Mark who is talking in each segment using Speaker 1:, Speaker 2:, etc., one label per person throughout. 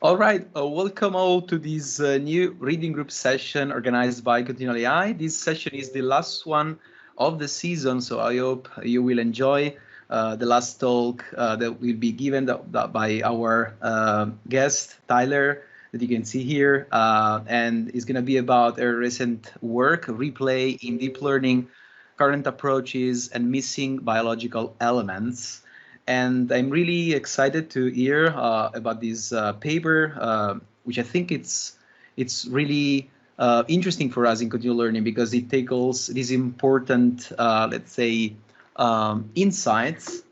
Speaker 1: All right, welcome all to this new reading group session organized by ContinualAI. This session is the last one of the season, so I hope you will enjoy the last talk that will be given by our guest, Tyler, that you can see here. And it's going to be about a recent work, replay in deep learning, current approaches, and missing biological elements. And I'm really excited to hear about this paper, which I think it's really interesting for us in continual learning because it tackles these important, let's say, insights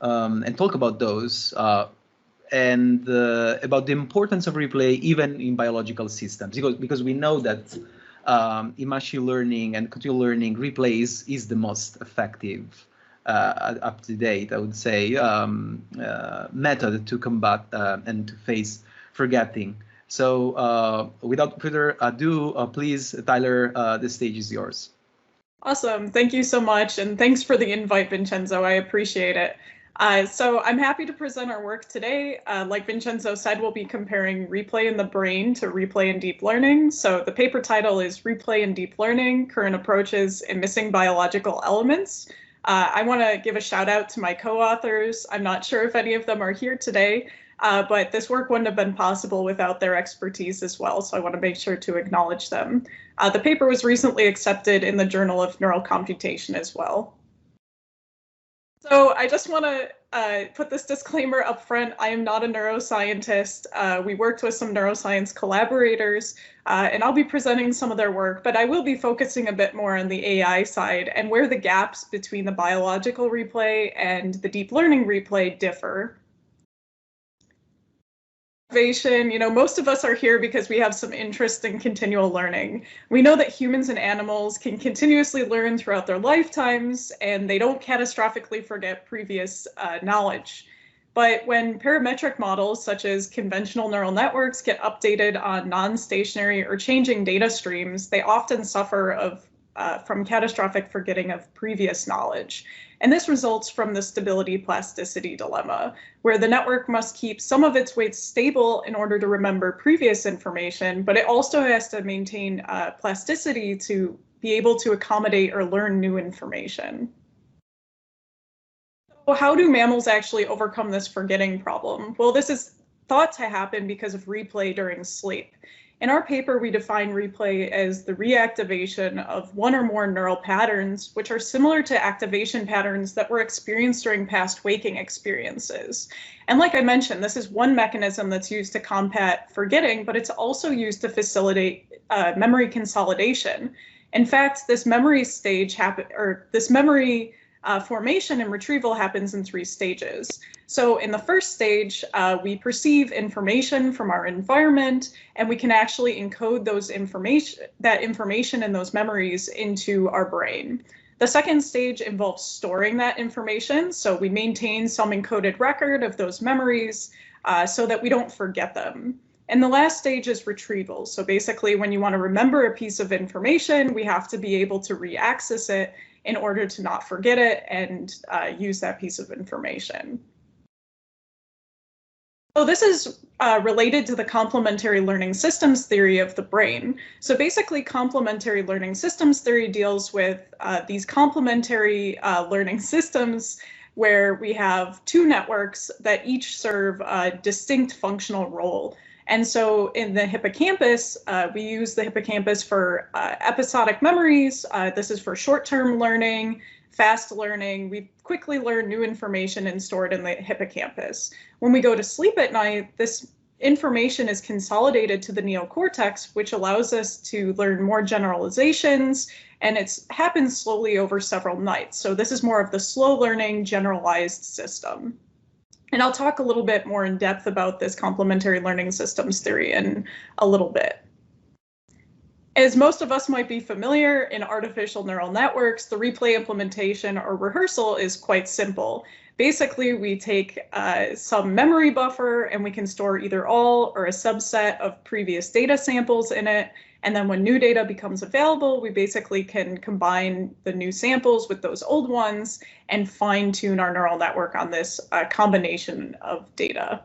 Speaker 1: and talk about those and about the importance of replay even in biological systems because we know that in machine learning and continual learning, replay is the most effective up to date, I would say, method to combat and to face forgetting. So without further ado, please, Tyler, the stage is yours.
Speaker 2: Awesome. Thank you so much. And thanks for the invite, Vincenzo. I appreciate it. So I'm happy to present our work today. Like Vincenzo said, we'll be comparing replay in the brain to replay in deep learning. So the paper title is Replay in Deep Learning, Current Approaches in Missing Biological Elements. I want to give a shout out to my co-authors. I'm not sure if any of them are here today, but this work wouldn't have been possible without their expertise as well, so I want to make sure to acknowledge them. The paper was recently accepted in the Journal of Neural Computation as well. So I just want to put this disclaimer up front. I am not a neuroscientist. We worked with some neuroscience collaborators, and I'll be presenting some of their work, but I will be focusing a bit more on the AI side and where the gaps between the biological replay and the deep learning replay differ. You know, most of us are here because we have some interest in continual learning. We know that humans and animals can continuously learn throughout their lifetimes, and they don't catastrophically forget previous knowledge. But when parametric models, such as conventional neural networks, get updated on non-stationary or changing data streams, they often suffer from catastrophic forgetting of previous knowledge. And this results from the stability plasticity dilemma, where the network must keep some of its weights stable in order to remember previous information, but it also has to maintain plasticity to be able to accommodate or learn new information. So how do mammals actually overcome this forgetting problem? Well, this is thought to happen because of replay during sleep. In our paper, we define replay as the reactivation of one or more neural patterns, which are similar to activation patterns that were experienced during past waking experiences. And like I mentioned, this is one mechanism that's used to combat forgetting, but it's also used to facilitate memory consolidation. In fact, this memory stage formation and retrieval happens in 3 stages. So in the first stage, we perceive information from our environment, and we can actually encode that information and those memories into our brain. The second stage involves storing that information. So we maintain some encoded record of those memories so that we don't forget them. And the last stage is retrieval. So basically, when you want to remember a piece of information, we have to be able to re-access it in order to not forget it and use that piece of information. So this is related to the complementary learning systems theory of the brain. So basically, complementary learning systems theory deals with these complementary learning systems where we have 2 networks that each serve a distinct functional role. And so in the hippocampus, we use the hippocampus for episodic memories. This is for short-term learning, fast learning. We quickly learn new information and store it in the hippocampus. When we go to sleep at night, this information is consolidated to the neocortex, which allows us to learn more generalizations, and it happens slowly over several nights. So this is more of the slow learning generalized system. And I'll talk a little bit more in depth about this complementary learning systems theory in a little bit. As most of us might be familiar, in artificial neural networks, the replay implementation or rehearsal is quite simple. Basically, we take some memory buffer and we can store either all or a subset of previous data samples in it. And then when new data becomes available, we basically can combine the new samples with those old ones and fine tune our neural network on this combination of data.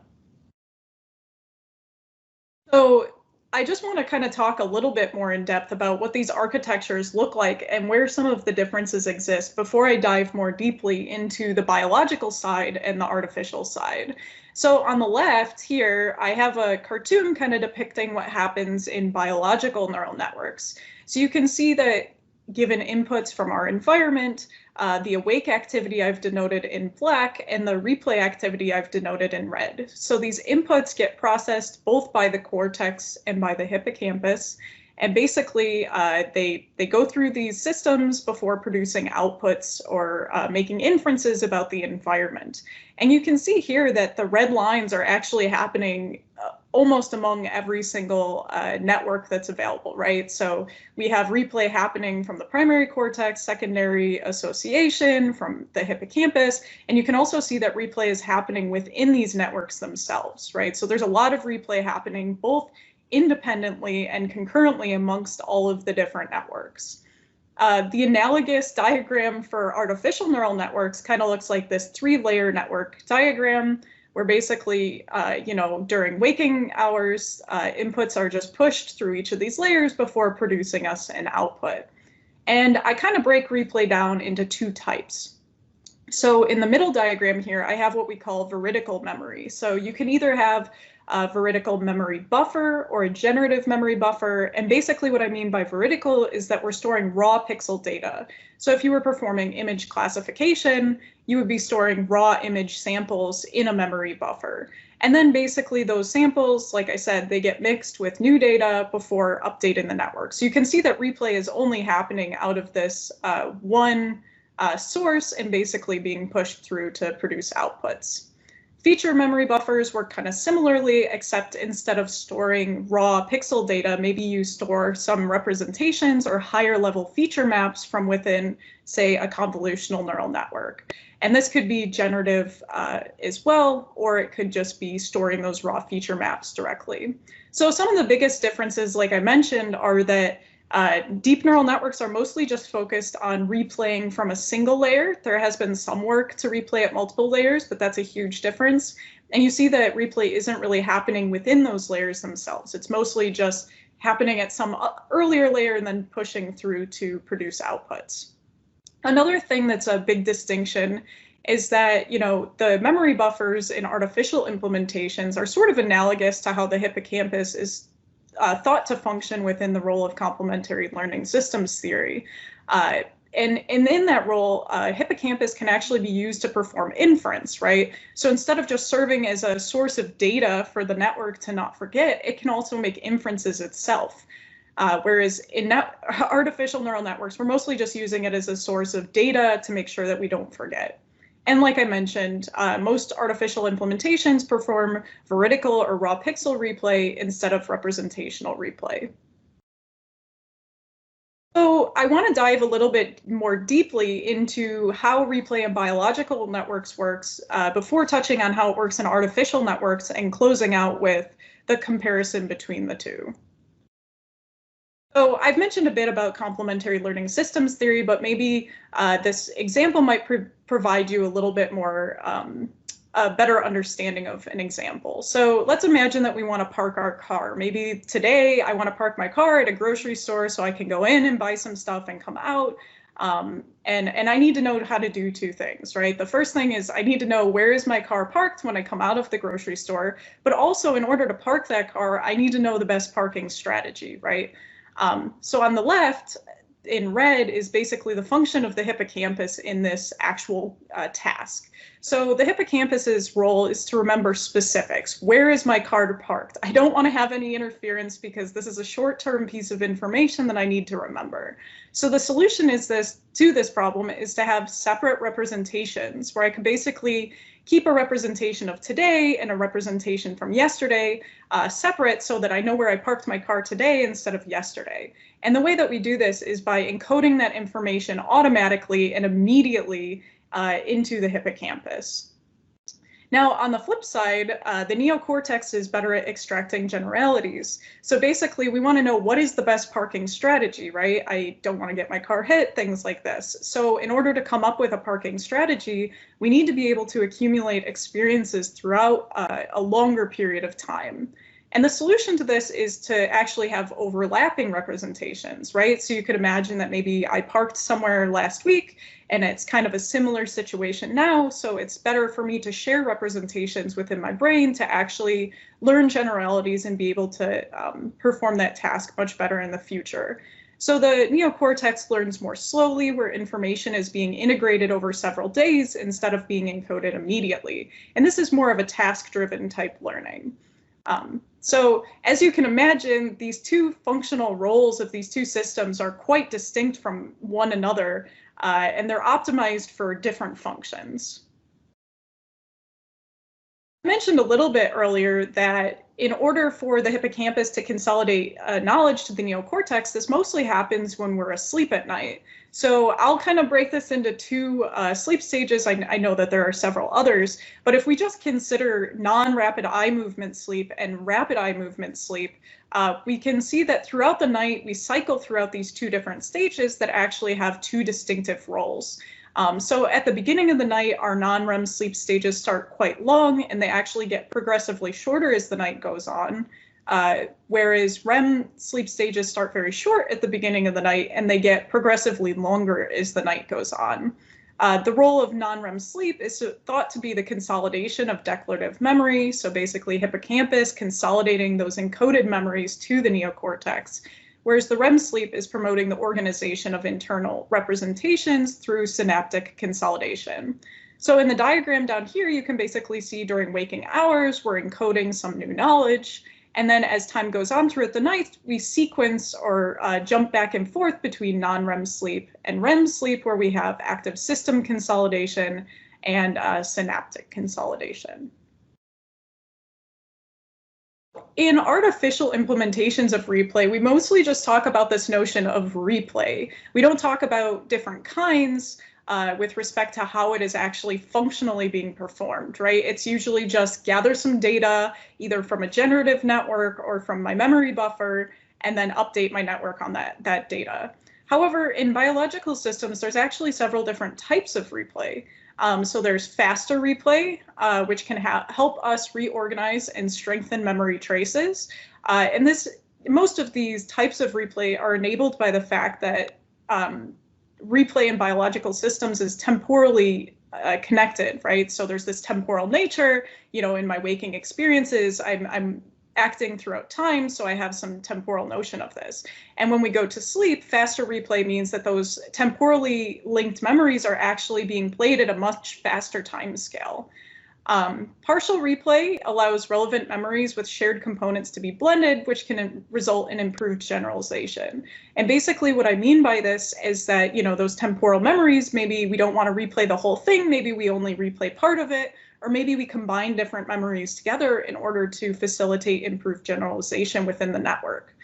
Speaker 2: So I just want to kind of talk a little bit more in depth about what these architectures look like and where some of the differences exist before I dive more deeply into the biological side and the artificial side. So on the left here, I have a cartoon kind of depicting what happens in biological neural networks. So you can see that given inputs from our environment, the awake activity I've denoted in black and the replay activity I've denoted in red. So these inputs get processed both by the cortex and by the hippocampus. And basically, they go through these systems before producing outputs or making inferences about the environment. And you can see here that the red lines are actually happening almost among every single network that's available, right? So we have replay happening from the primary cortex, secondary association from the hippocampus, and you can also see that replay is happening within these networks themselves, right? So there's a lot of replay happening both independently and concurrently amongst all of the different networks. The analogous diagram for artificial neural networks kind of looks like this 3-layer network diagram, where basically, during waking hours, inputs are just pushed through each of these layers before producing us an output. And I kind of break replay down into 2 types. So in the middle diagram here, I have what we call veridical memory. So you can either have a veridical memory buffer or a generative memory buffer. And basically what I mean by veridical is that we're storing raw pixel data. So if you were performing image classification, you would be storing raw image samples in a memory buffer. And then basically those samples, like I said, they get mixed with new data before updating the network. So you can see that replay is only happening out of this one source and basically being pushed through to produce outputs. Feature memory buffers work kind of similarly, except instead of storing raw pixel data, maybe you store some representations or higher level feature maps from within, say, a convolutional neural network. And this could be generative as well, or it could just be storing those raw feature maps directly. So some of the biggest differences, like I mentioned, are that deep neural networks are mostly just focused on replaying from a single layer. There has been some work to replay at multiple layers, but that's a huge difference. And you see that replay isn't really happening within those layers themselves. It's mostly just happening at some earlier layer and then pushing through to produce outputs. Another thing that's a big distinction is that, the memory buffers in artificial implementations are sort of analogous to how the hippocampus is thought to function within the role of complementary learning systems theory. And in that role, hippocampus can actually be used to perform inference, right? So instead of just serving as a source of data for the network to not forget, it can also make inferences itself. Whereas in artificial neural networks, we're mostly just using it as a source of data to make sure that we don't forget. And like I mentioned, most artificial implementations perform veridical or raw pixel replay instead of representational replay. So I want to dive a little bit more deeply into how replay in biological networks works before touching on how it works in artificial networks and closing out with the comparison between the two. So I've mentioned a bit about complementary learning systems theory, but maybe this example might provide you a little bit more a better understanding of an example. So let's imagine that we want to park our car. Maybe today I want to park my car at a grocery store so I can go in and buy some stuff and come out. And I need to know how to do 2 things, right? The first thing is I need to know where is my car parked when I come out of the grocery store, but also in order to park that car, I need to know the best parking strategy, right? So on the left, in red, is basically the function of the hippocampus in this actual task. So the hippocampus's role is to remember specifics. Where is my car parked? I don't want to have any interference because this is a short-term piece of information that I need to remember. So the solution to this problem is to have separate representations where I can basically keep a representation of today and a representation from yesterday separate so that I know where I parked my car today instead of yesterday. And the way that we do this is by encoding that information automatically and immediately into the hippocampus. Now, on the flip side, the neocortex is better at extracting generalities. So basically, we want to know what is the best parking strategy, right? I don't want to get my car hit, things like this. So in order to come up with a parking strategy, we need to be able to accumulate experiences throughout a longer period of time. And the solution to this is to actually have overlapping representations, right? So you could imagine that maybe I parked somewhere last week and it's kind of a similar situation now. So it's better for me to share representations within my brain to actually learn generalities and be able to perform that task much better in the future. So the neocortex learns more slowly, where information is being integrated over several days instead of being encoded immediately. And this is more of a task-driven type learning. So as you can imagine, these two functional roles of these two systems are quite distinct from one another, and they're optimized for different functions. I mentioned a little bit earlier that in order for the hippocampus to consolidate knowledge to the neocortex, this mostly happens when we're asleep at night. So I'll kind of break this into two sleep stages. I know that there are several others, but if we just consider non-rapid eye movement sleep and rapid eye movement sleep, we can see that throughout the night, we cycle throughout these two different stages that actually have two distinctive roles. So at the beginning of the night, our non-REM sleep stages start quite long, and they actually get progressively shorter as the night goes on, whereas REM sleep stages start very short at the beginning of the night, and they get progressively longer as the night goes on. The role of non-REM sleep is thought to be the consolidation of declarative memory, so basically hippocampus consolidating those encoded memories to the neocortex, whereas the REM sleep is promoting the organization of internal representations through synaptic consolidation. So in the diagram down here, you can basically see during waking hours, we're encoding some new knowledge. And then as time goes on throughout the night, we sequence or jump back and forth between non-REM sleep and REM sleep, where we have active system consolidation and synaptic consolidation. In artificial implementations of replay, we mostly just talk about this notion of replay. We don't talk about different kinds with respect to how it is actually functionally being performed, right? It's usually just gather some data, either from a generative network or from my memory buffer, and then update my network on that data. However, in biological systems, there's actually several different types of replay. So there's faster replay, which can help us reorganize and strengthen memory traces. And most of these types of replay are enabled by the fact that replay in biological systems is temporally connected, right? So there's this temporal nature, in my waking experiences, I'm acting throughout time, so I have some temporal notion of this. And when we go to sleep, faster replay means that those temporally linked memories are actually being played at a much faster time scale. Partial replay allows relevant memories with shared components to be blended, which can result in improved generalization. And basically what I mean by this is that, those temporal memories, maybe we don't want to replay the whole thing, maybe we only replay part of it, or maybe we combine different memories together in order to facilitate improved generalization within the network.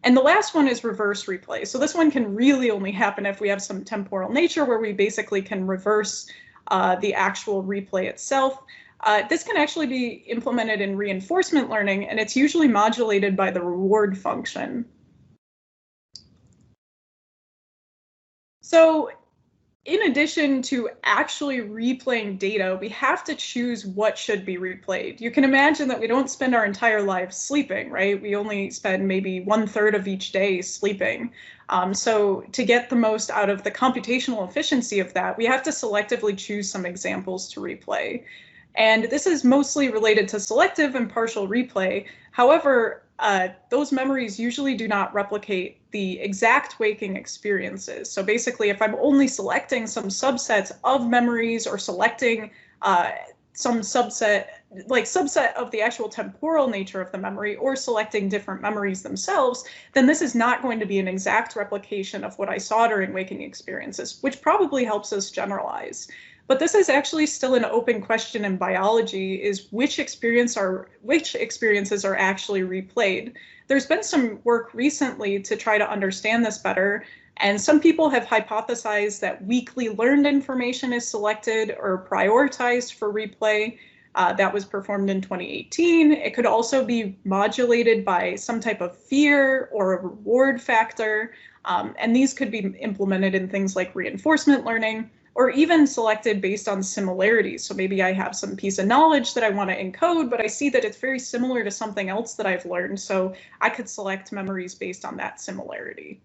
Speaker 2: And the last one is reverse replay. So this one can really only happen if we have some temporal nature where we basically can reverse the actual replay itself. This can actually be implemented in reinforcement learning, and it's usually modulated by the reward function. So in addition to actually replaying data, we have to choose what should be replayed. You can imagine that we don't spend our entire lives sleeping, right? We only spend maybe 1/3 of each day sleeping. So to get the most out of the computational efficiency of that, we have to selectively choose some examples to replay. And this is mostly related to selective and partial replay. However, those memories usually do not replicate the exact waking experiences. So basically, if I'm only selecting some subsets of memories or selecting some subset of the actual temporal nature of the memory, or selecting different memories themselves, then this is not going to be an exact replication of what I saw during waking experiences, which probably helps us generalize. But this is actually still an open question in biology, is which experiences are actually replayed. There's been some work recently to try to understand this better, and some people have hypothesized that weakly learned information is selected or prioritized for replay. That was performed in 2018. It could also be modulated by some type of fear or a reward factor, and these could be implemented in things like reinforcement learning, or even selected based on similarities. So maybe I have some piece of knowledge that I want to encode, but I see that it's very similar to something else that I've learned. So I could select memories based on that similarity.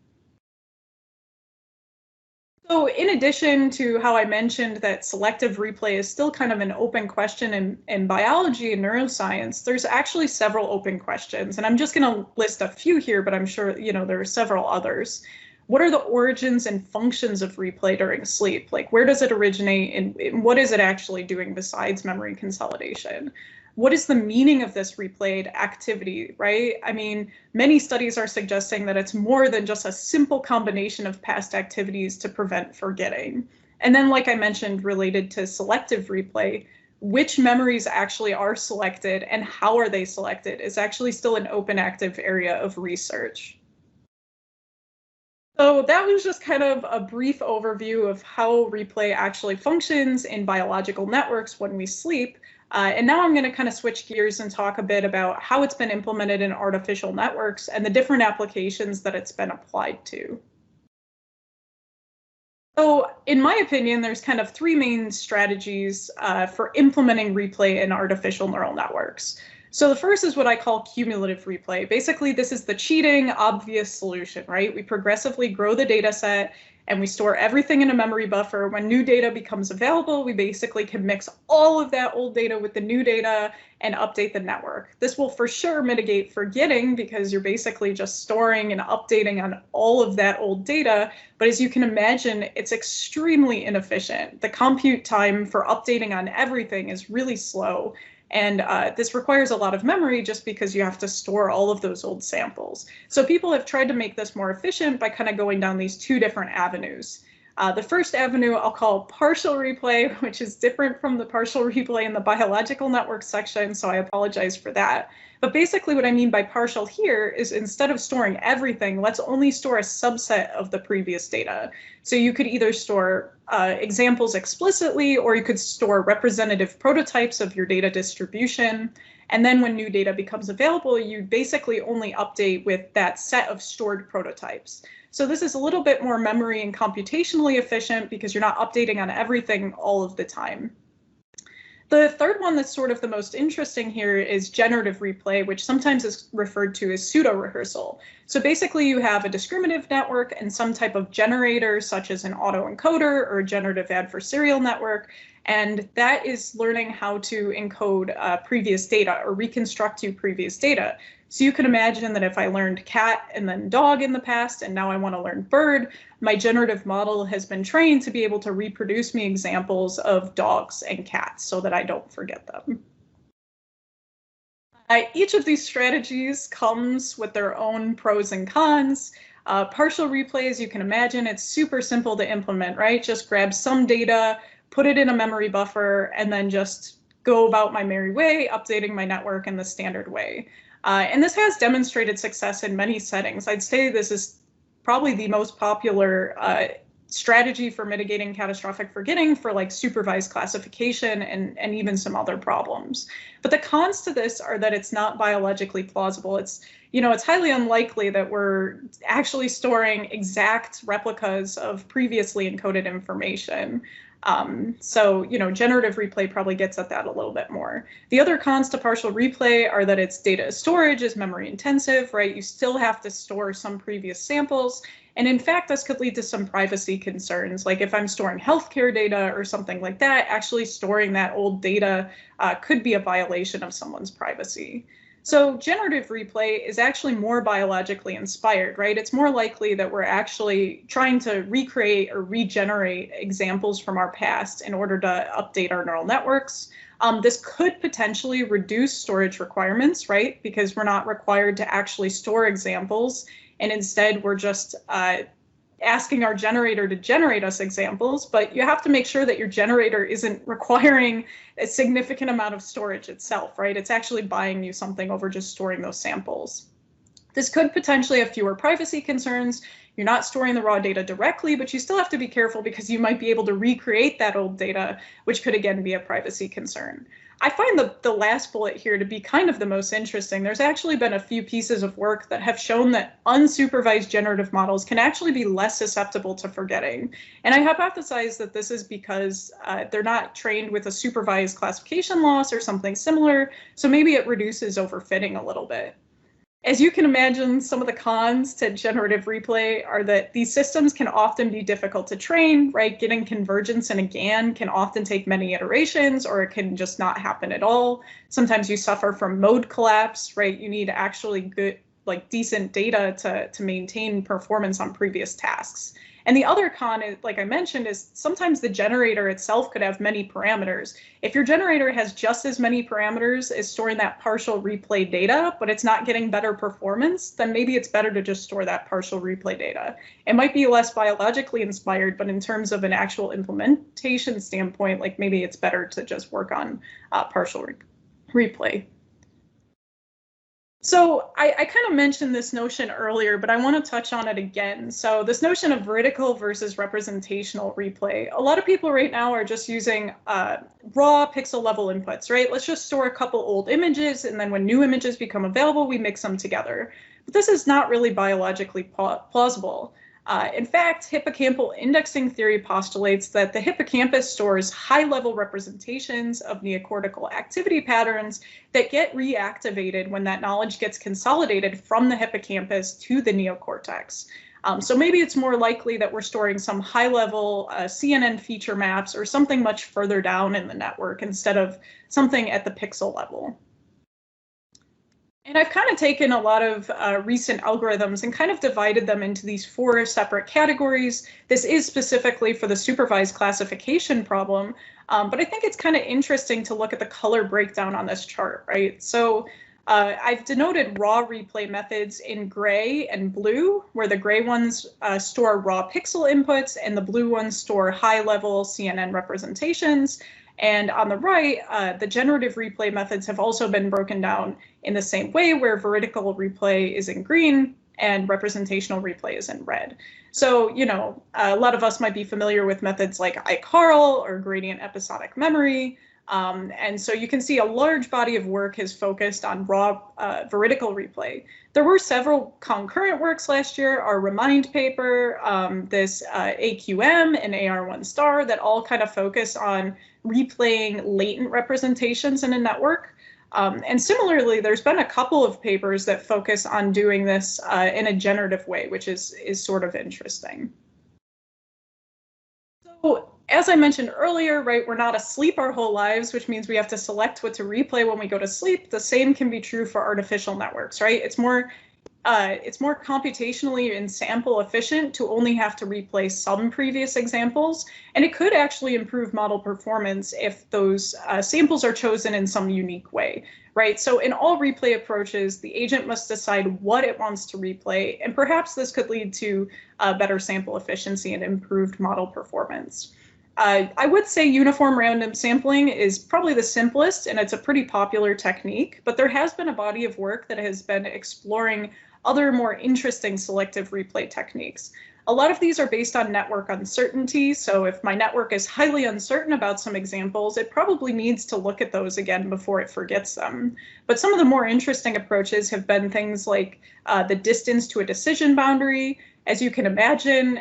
Speaker 2: So in addition to how I mentioned that selective replay is still kind of an open question in biology and neuroscience, there's actually several open questions. And I'm just going to list a few here, but I'm sure, there are several others. What are the origins and functions of replay during sleep? Like, where does it originate and what is it actually doing besides memory consolidation? What is the meaning of this replayed activity, right? I mean, many studies are suggesting that it's more than just a simple combination of past activities to prevent forgetting. And then, like I mentioned, related to selective replay, which memories actually are selected and how are they selected is actually still an open active area of research. So that was just kind of a brief overview of how replay actually functions in biological networks when we sleep. And now I'm going to kind of switch gears and talk a bit about how it's been implemented in artificial networks and the different applications that it's been applied to. So in my opinion, there's kind of three main strategies for implementing replay in artificial neural networks. So the first is what I call cumulative replay. Basically, this is the cheating, obvious solution, right? We progressively grow the data set and we store everything in a memory buffer. When new data becomes available, we basically can mix all of that old data with the new data and update the network. This will for sure mitigate forgetting because you're basically just storing and updating on all of that old data. But as you can imagine, it's extremely inefficient. The compute time for updating on everything is really slow. And this requires a lot of memory just because you have to store all of those old samples. So people have tried to make this more efficient by kind of going down these two different avenues. The first avenue I'll call partial replay, which is different from the partial replay in the biological network section, so I apologize for that. But basically what I mean by partial here is instead of storing everything, let's only store a subset of the previous data. So you could either store examples explicitly, or you could store representative prototypes of your data distribution. And then when new data becomes available, you basically only update with that set of stored prototypes. So this is a little bit more memory and computationally efficient because you're not updating on everything all of the time. The third one that's sort of the most interesting here is generative replay, which sometimes is referred to as pseudo-rehearsal. So basically you have a discriminative network and some type of generator, such as an autoencoder or a generative adversarial network, and that is learning how to encode previous data or reconstruct previous data. So you can imagine that if I learned cat and then dog in the past, and now I want to learn bird, my generative model has been trained to be able to reproduce me examples of dogs and cats so that I don't forget them. Each of these strategies comes with their own pros and cons. Partial replay, as you can imagine, it's super simple to implement, right? Just grab some data, put it in a memory buffer, and then just go about my merry way, updating my network in the standard way. And this has demonstrated success in many settings. I'd say this is probably the most popular strategy for mitigating catastrophic forgetting for like supervised classification and even some other problems. But the cons to this are that it's not biologically plausible. It's highly unlikely that we're actually storing exact replicas of previously encoded information. So generative replay probably gets at that a little bit more. The other cons to partial replay are that its data storage is memory intensive, right? You still have to store some previous samples. And in fact, this could lead to some privacy concerns. Like if I'm storing healthcare data or something like that, actually storing that old data could be a violation of someone's privacy. So generative replay is actually more biologically inspired, right? It's more likely that we're actually trying to recreate or regenerate examples from our past in order to update our neural networks. This could potentially reduce storage requirements, right? Because we're not required to actually store examples, and instead we're just asking our generator to generate us examples, but you have to make sure that your generator isn't requiring a significant amount of storage itself, right? It's actually buying you something over just storing those samples. This could potentially have fewer privacy concerns. You're not storing the raw data directly, but you still have to be careful because you might be able to recreate that old data, which could again be a privacy concern. I find the last bullet here to be kind of the most interesting. There's actually been a few pieces of work that have shown that unsupervised generative models can actually be less susceptible to forgetting. And I hypothesize that this is because they're not trained with a supervised classification loss or something similar, so maybe it reduces overfitting a little bit. As you can imagine, some of the cons to generative replay are that these systems can often be difficult to train, right? Getting convergence in a GAN can often take many iterations, or it can just not happen at all. Sometimes you suffer from mode collapse, right? You need actually good, like decent data to maintain performance on previous tasks. And the other con, is, like I mentioned, is sometimes the generator itself could have many parameters. If your generator has just as many parameters as storing that partial replay data, but it's not getting better performance, then maybe it's better to just store that partial replay data. It might be less biologically inspired, but in terms of an actual implementation standpoint, like maybe it's better to just work on partial replay. So I kind of mentioned this notion earlier, but I want to touch on it again. So this notion of veridical versus representational replay. A lot of people right now are just using raw pixel level inputs, right? Let's just store a couple old images, and then when new images become available, we mix them together. But this is not really biologically plausible. In fact, hippocampal indexing theory postulates that the hippocampus stores high-level representations of neocortical activity patterns that get reactivated when that knowledge gets consolidated from the hippocampus to the neocortex. So maybe it's more likely that we're storing some high-level CNN feature maps or something much further down in the network instead of something at the pixel level. And I've kind of taken a lot of recent algorithms and kind of divided them into these 4 separate categories. This is specifically for the supervised classification problem, but I think it's kind of interesting to look at the color breakdown on this chart, right? So I've denoted raw replay methods in gray and blue, where the gray ones store raw pixel inputs and the blue ones store high-level CNN representations. And on the right, the generative replay methods have also been broken down in the same way, where veridical replay is in green and representational replay is in red. So, you know, a lot of us might be familiar with methods like iCarl or gradient episodic memory. And so you can see a large body of work has focused on raw veridical replay. There were several concurrent works last year, our Remind paper, this AQM and AR1 star that all kind of focus on replaying latent representations in a network. And similarly, there's been a couple of papers that focus on doing this in a generative way, which is sort of interesting. So as I mentioned earlier, right, we're not asleep our whole lives, which means we have to select what to replay when we go to sleep. The same can be true for artificial networks, right? It's more computationally and sample efficient to only have to replay some previous examples, and it could actually improve model performance if those samples are chosen in some unique way, right? So in all replay approaches, the agent must decide what it wants to replay, and perhaps this could lead to better sample efficiency and improved model performance. I would say uniform random sampling is probably the simplest, and it's a pretty popular technique, but there has been a body of work that has been exploring other more interesting selective replay techniques. A lot of these are based on network uncertainty, so if my network is highly uncertain about some examples, it probably needs to look at those again before it forgets them. But some of the more interesting approaches have been things like the distance to a decision boundary. As you can imagine,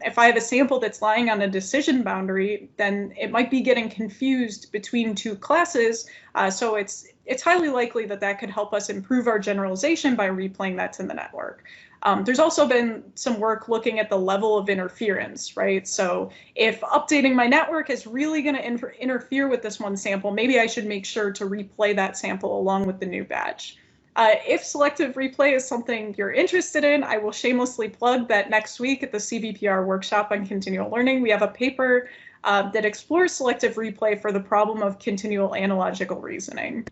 Speaker 2: if I have a sample that's lying on a decision boundary, then it might be getting confused between 2 classes, so it's highly likely that that could help us improve our generalization by replaying that to the network. There's also been some work looking at the level of interference, right? So if updating my network is really going to interfere with this one sample, maybe I should make sure to replay that sample along with the new batch. If selective replay is something you're interested in, I will shamelessly plug that next week at the CVPR workshop on continual learning, we have a paper that explores selective replay for the problem of continual analogical reasoning.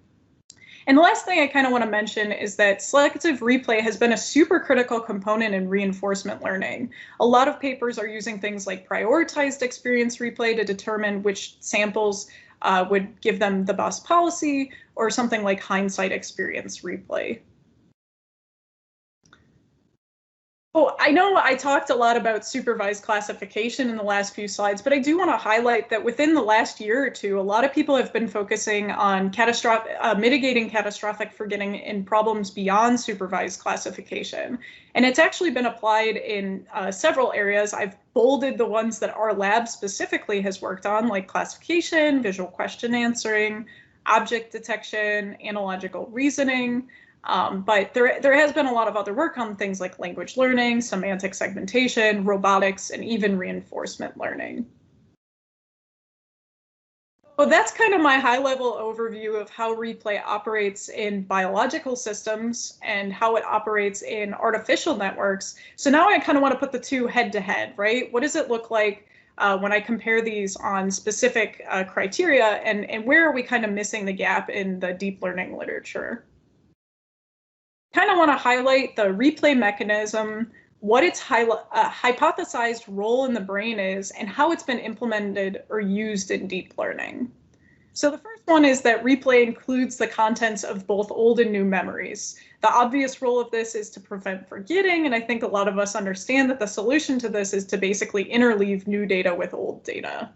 Speaker 2: And the last thing I kind of want to mention is that selective replay has been a super critical component in reinforcement learning. A lot of papers are using things like prioritized experience replay to determine which samples would give them the best policy, or something like hindsight experience replay. Oh, I know I talked a lot about supervised classification in the last few slides, but I do want to highlight that within the last year or two, a lot of people have been focusing on mitigating catastrophic forgetting in problems beyond supervised classification. And it's actually been applied in several areas. I've bolded the ones that our lab specifically has worked on, like classification, visual question answering, object detection, analogical reasoning. But there has been a lot of other work on things like language learning, semantic segmentation, robotics, and even reinforcement learning. So that's kind of my high-level overview of how replay operates in biological systems and how it operates in artificial networks. So now I kind of want to put the two head-to-head, right? What does it look like when I compare these on specific criteria, and where are we kind of missing the gap in the deep learning literature? Kind of want to highlight the replay mechanism, what its hypothesized role in the brain is, and how it's been implemented or used in deep learning. So the first one is that replay includes the contents of both old and new memories. The obvious role of this is to prevent forgetting, and I think a lot of us understand that the solution to this is to basically interleave new data with old data.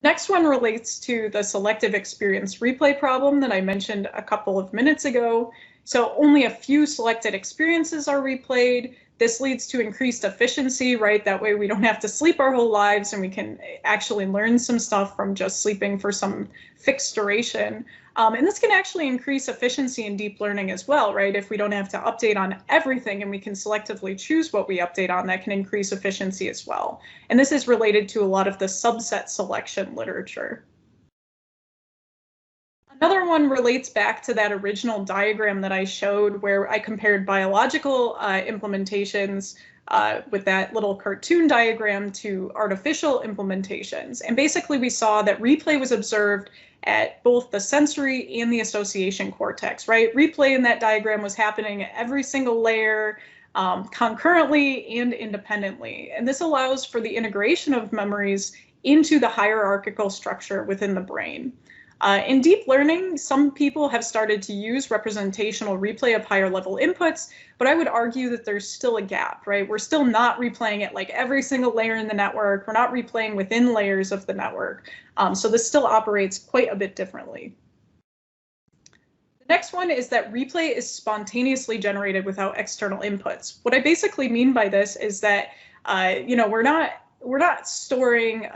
Speaker 2: Next one relates to the selective experience replay problem that I mentioned a couple of minutes ago. So only a few selected experiences are replayed. This leads to increased efficiency, right? That way we don't have to sleep our whole lives and we can actually learn some stuff from just sleeping for some fixed duration. And this can actually increase efficiency in deep learning as well, right? If we don't have to update on everything and we can selectively choose what we update on, that can increase efficiency as well. And this is related to a lot of the subset selection literature. Another one relates back to that original diagram that I showed where I compared biological implementations with that little cartoon diagram to artificial implementations. And basically we saw that replay was observed at both the sensory and the association cortex, right? Replay in that diagram was happening at every single layer concurrently and independently. And this allows for the integration of memories into the hierarchical structure within the brain. In deep learning, some people have started to use representational replay of higher level inputs, but I would argue that there's still a gap, right? We're still not replaying it like every single layer in the network. We're not replaying within layers of the network. So this still operates quite a bit differently. The next one is that replay is spontaneously generated without external inputs. What I basically mean by this is that, we're not storing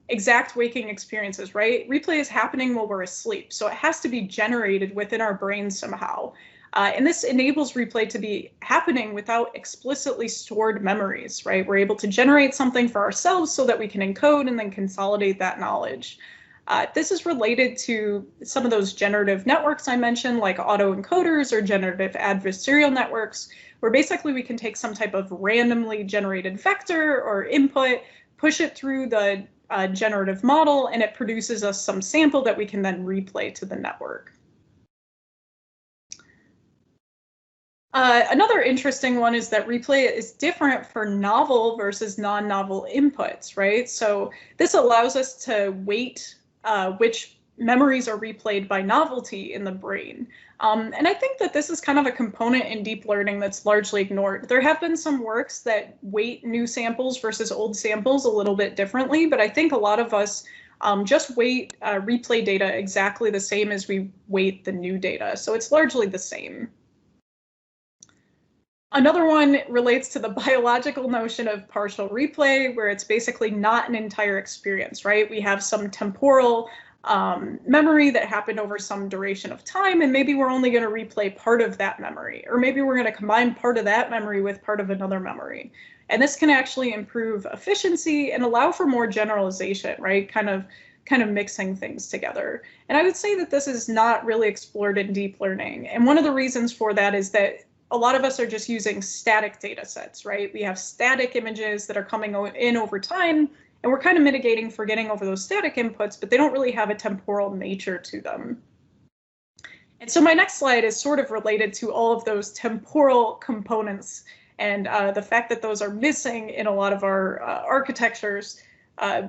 Speaker 2: exact waking experiences, right? Replay is happening while we're asleep, so it has to be generated within our brains somehow. And this enables replay to be happening without explicitly stored memories, right? We're able to generate something for ourselves so that we can encode and then consolidate that knowledge. This is related to some of those generative networks I mentioned, like autoencoders or generative adversarial networks, where basically we can take some type of randomly generated vector or input, push it through the generative model, and it produces us some sample that we can then replay to the network. Another interesting one is that replay is different for novel versus non-novel inputs, right? So this allows us to weight which memories are replayed by novelty in the brain. And I think that this is kind of a component in deep learning that's largely ignored. There have been some works that weight new samples versus old samples a little bit differently, but I think a lot of us just weight replay data exactly the same as we weight the new data. So it's largely the same. Another one relates to the biological notion of partial replay, where it's basically not an entire experience, right? We have some temporal memory that happened over some duration of time, and maybe we're only going to replay part of that memory, or maybe we're going to combine part of that memory with part of another memory. And this can actually improve efficiency and allow for more generalization, right? Kind of mixing things together. And I would say that this is not really explored in deep learning. And one of the reasons for that is that a lot of us are just using static data sets, right? We have static images that are coming in over time, and we're kind of mitigating forgetting over those static inputs, but they don't really have a temporal nature to them. And so my next slide is sort of related to all of those temporal components and the fact that those are missing in a lot of our architectures.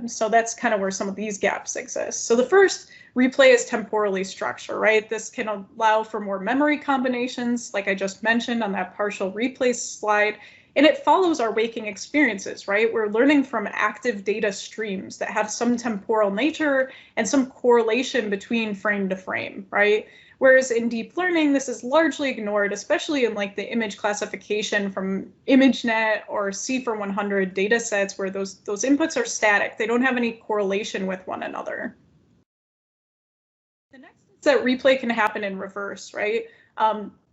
Speaker 2: So that's kind of where some of these gaps exist. So the first, replay is temporally structured, right? This can allow for more memory combinations, like I just mentioned on that partial replay slide. And it follows our waking experiences, right? We're learning from active data streams that have some temporal nature and some correlation between frame to frame, right? Whereas in deep learning, this is largely ignored, especially in like the image classification from ImageNet or C4 100 data sets where those inputs are static. They don't have any correlation with one another. The next is that replay can happen in reverse, right?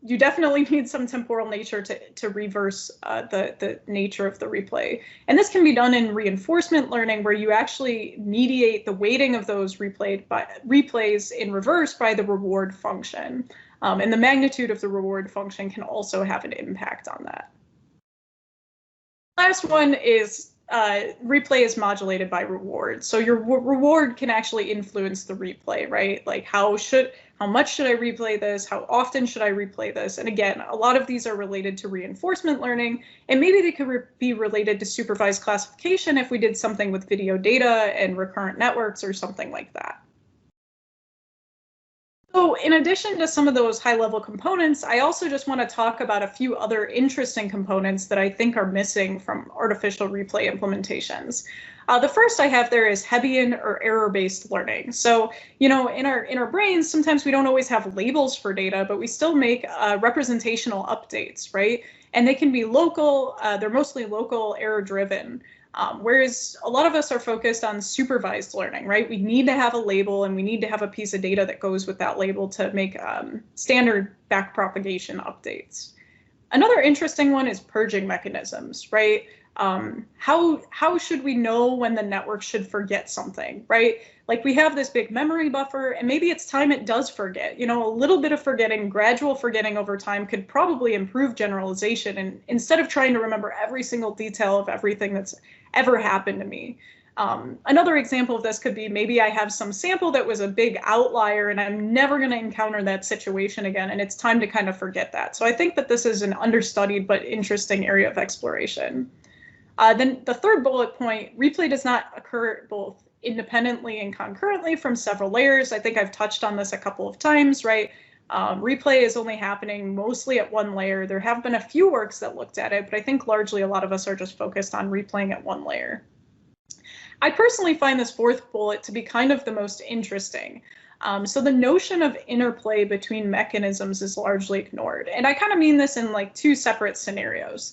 Speaker 2: You definitely need some temporal nature to reverse the nature of the replay. And this can be done in reinforcement learning, where you actually mediate the weighting of those replays in reverse by the reward function. And the magnitude of the reward function can also have an impact on that. Last one is replay is modulated by reward. So your reward can actually influence the replay, right? Like how much should I replay this? How often should I replay this? And again, a lot of these are related to reinforcement learning, and maybe they could be related to supervised classification if we did something with video data and recurrent networks or something like that. So in addition to some of those high-level components, I also just want to talk about a few other interesting components that I think are missing from artificial replay implementations. The first I have there is Hebbian or error-based learning. So, you know, in our brains, sometimes we don't always have labels for data, but we still make representational updates, right? And they can be local. They're mostly local, error-driven. Whereas a lot of us are focused on supervised learning, right? We need to have a label and we need to have a piece of data that goes with that label to make standard backpropagation updates. Another interesting one is purging mechanisms, right? How should we know when the network should forget something, right? Like we have this big memory buffer and maybe it's time it does forget. You know, a little bit of forgetting, gradual forgetting over time could probably improve generalization, and instead of trying to remember every single detail of everything that's ever happened to me. Another example of this could be maybe I have some sample that was a big outlier and I'm never going to encounter that situation again, and it's time to kind of forget that. So I think that this is an understudied but interesting area of exploration. Then the third bullet point, replay does not occur both independently and concurrently from several layers. I think I've touched on this a couple of times, right? Replay is only happening mostly at one layer. There have been a few works that looked at it, but I think largely a lot of us are just focused on replaying at one layer. I personally find this fourth bullet to be kind of the most interesting. So the notion of interplay between mechanisms is largely ignored. And I kind of mean this in like two separate scenarios.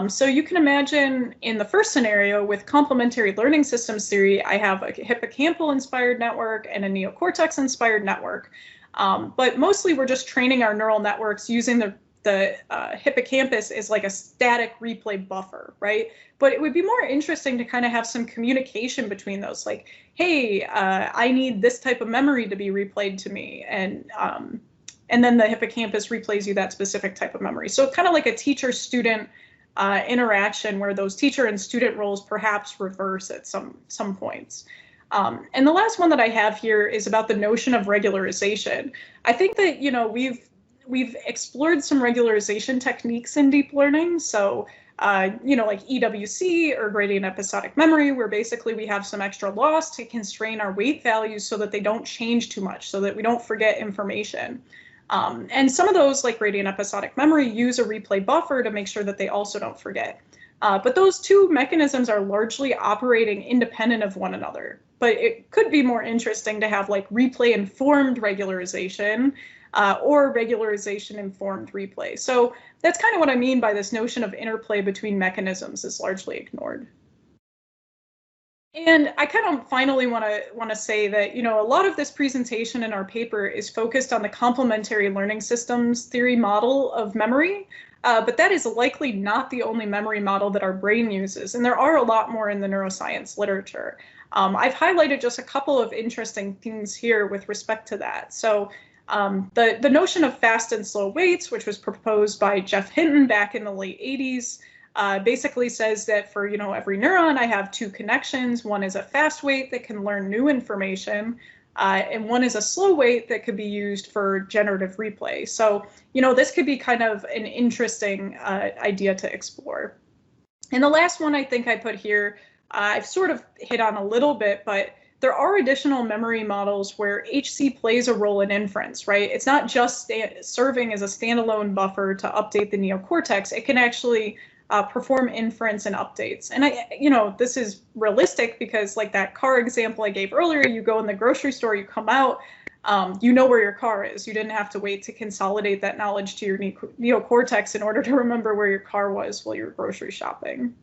Speaker 2: So you can imagine in the first scenario with complementary learning systems theory, I have a hippocampal inspired network and a neocortex inspired network. But mostly we're just training our neural networks using the hippocampus is like a static replay buffer, right? But it would be more interesting to kind of have some communication between those, like, hey, I need this type of memory to be replayed to me, and then the hippocampus replays you that specific type of memory. So kind of like a teacher-student interaction where those teacher and student roles perhaps reverse at some points. And the last one that I have here is about the notion of regularization. I think that, you know, we've explored some regularization techniques in deep learning. So, you know, like EWC or gradient episodic memory, where basically we have some extra loss to constrain our weight values so that they don't change too much, so that we don't forget information. And some of those, like gradient episodic memory, use a replay buffer to make sure that they also don't forget. But those two mechanisms are largely operating independent of one another. But it could be more interesting to have like replay informed regularization or regularization informed replay. So that's kind of what I mean by this notion of interplay between mechanisms is largely ignored. And I kind of finally want to say that, you know, a lot of this presentation in our paper is focused on the complementary learning systems theory model of memory, but that is likely not the only memory model that our brain uses, and there are a lot more in the neuroscience literature. I've highlighted just a couple of interesting things here with respect to that. So the notion of fast and slow weights, which was proposed by Jeff Hinton back in the late 80s, basically says that for, you know, every neuron, I have two connections. One is a fast weight that can learn new information, and one is a slow weight that could be used for generative replay. So, you know, this could be kind of an interesting idea to explore. And the last one I think I put here I've sort of hit on a little bit, but there are additional memory models where HC plays a role in inference, right? It's not just serving as a standalone buffer to update the neocortex. It can actually perform inference and updates. And this is realistic because, like that car example I gave earlier, you go in the grocery store, you come out, you know where your car is. You didn't have to wait to consolidate that knowledge to your neocortex in order to remember where your car was while you were grocery shopping.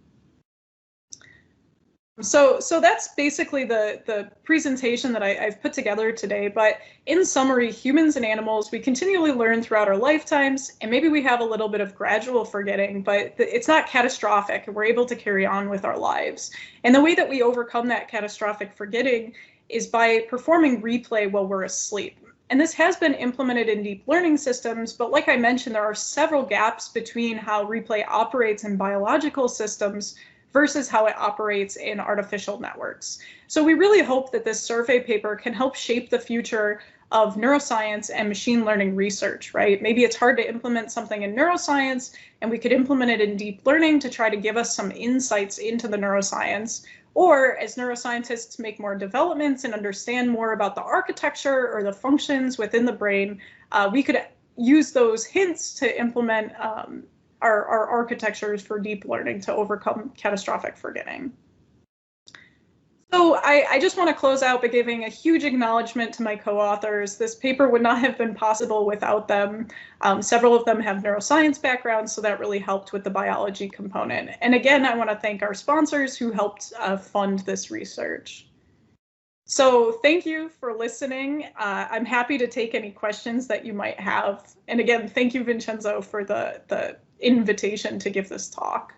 Speaker 2: So that's basically the presentation that I've put together today. But in summary, humans and animals, we continually learn throughout our lifetimes, and maybe we have a little bit of gradual forgetting, but it's not catastrophic. We're able to carry on with our lives. And the way that we overcome that catastrophic forgetting is by performing replay while we're asleep. And this has been implemented in deep learning systems, but like I mentioned, there are several gaps between how replay operates in biological systems versus how it operates in artificial networks. So we really hope that this survey paper can help shape the future of neuroscience and machine learning research, right? Maybe it's hard to implement something in neuroscience, and we could implement it in deep learning to try to give us some insights into the neuroscience. Or as neuroscientists make more developments and understand more about the architecture or the functions within the brain, we could use those hints to implement our architectures for deep learning to overcome catastrophic forgetting. So I just want to close out by giving a huge acknowledgement to my co-authors. This paper would not have been possible without them. Several of them have neuroscience backgrounds, so that really helped with the biology component. And again, I want to thank our sponsors who helped fund this research. So thank you for listening. I'm happy to take any questions that you might have. And again, thank you, Vincenzo, for the invitation to give this talk.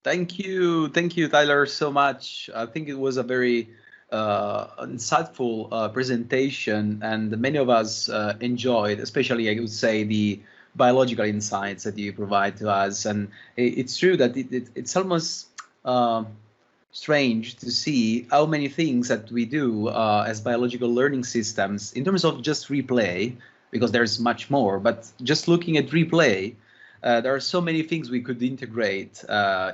Speaker 1: Thank you, Tyler, so much. I think it was a very insightful presentation, and many of us enjoyed, especially I would say the biological insights that you provide to us. And it's true that it's almost strange to see how many things that we do as biological learning systems in terms of just replay, because there's much more, but just looking at replay, there are so many things we could integrate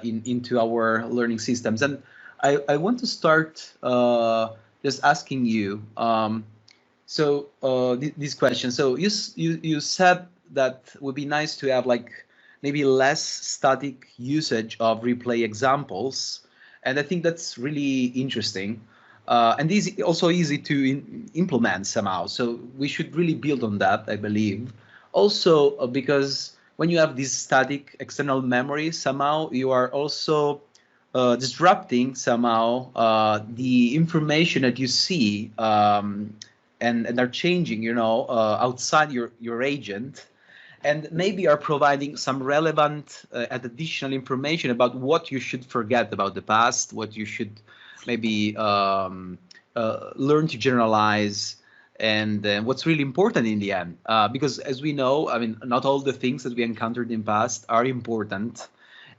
Speaker 1: into our learning systems. And I want to start just asking you, this question. So you said that it would be nice to have like maybe less static usage of replay examples. And I think that's really interesting. And this is also easy to implement somehow. So we should really build on that, I believe. Also, because when you have this static external memory, somehow you are also disrupting somehow the information that you see and are changing, outside your agent, and maybe are providing some relevant and additional information about what you should forget about the past, what you should maybe learn to generalize, and what's really important in the end. Because as we know, I mean, not all the things that we encountered in the past are important.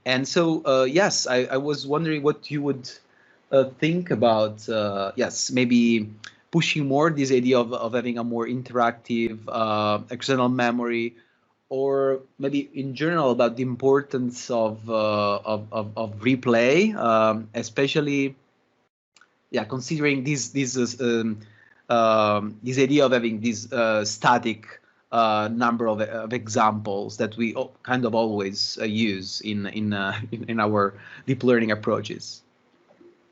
Speaker 1: And so, yes, I was wondering what you would think about, yes, maybe pushing more this idea of having a more interactive external memory, or maybe in general about the importance of replay, especially, yeah, considering this idea of having this static number of examples that we kind of always use in our deep learning approaches.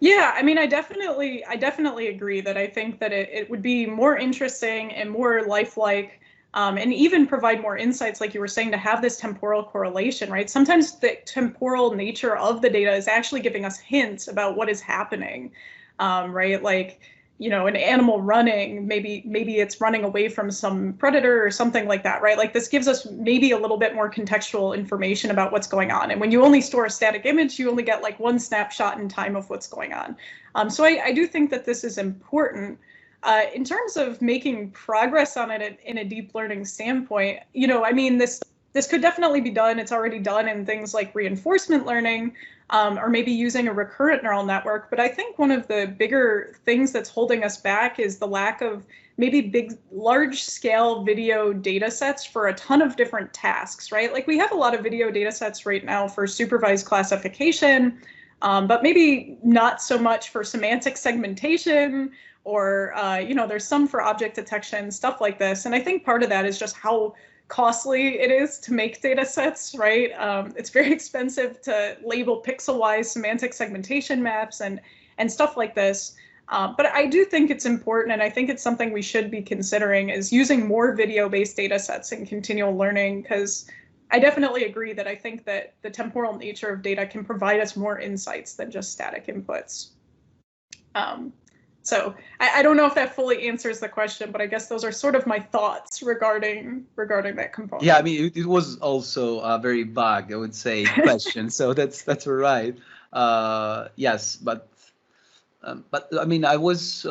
Speaker 2: Yeah, I mean, I definitely agree that I think that it would be more interesting and more lifelike, and even provide more insights, like you were saying, to have this temporal correlation, right? Sometimes the temporal nature of the data is actually giving us hints about what is happening, right? Like, an animal running, maybe it's running away from some predator or something like that, right? Like, this gives us maybe a little bit more contextual information about what's going on. And when you only store a static image, you only get like one snapshot in time of what's going on. So I do think that this is important. In terms of making progress on it in a deep learning standpoint, I mean, this could definitely be done. It's already done in things like reinforcement learning, or maybe using a recurrent neural network. But I think one of the bigger things that's holding us back is the lack of maybe large scale video data sets for a ton of different tasks, right? Like, we have a lot of video data sets right now for supervised classification, but maybe not so much for semantic segmentation or, there's some for object detection, stuff like this. And I think part of that is just how costly it is to make data sets, right? It's very expensive to label pixel-wise semantic segmentation maps and stuff like this. But I do think it's important, and I think it's something we should be considering, is using more video-based data sets in continual learning, because I definitely agree that I think that the temporal nature of data can provide us more insights than just static inputs. So I don't know if that fully answers the question, but I guess those are sort of my thoughts regarding that component.
Speaker 1: Yeah, I mean, it was also a very vague, I would say, question. So that's right. Yes, but I mean, I was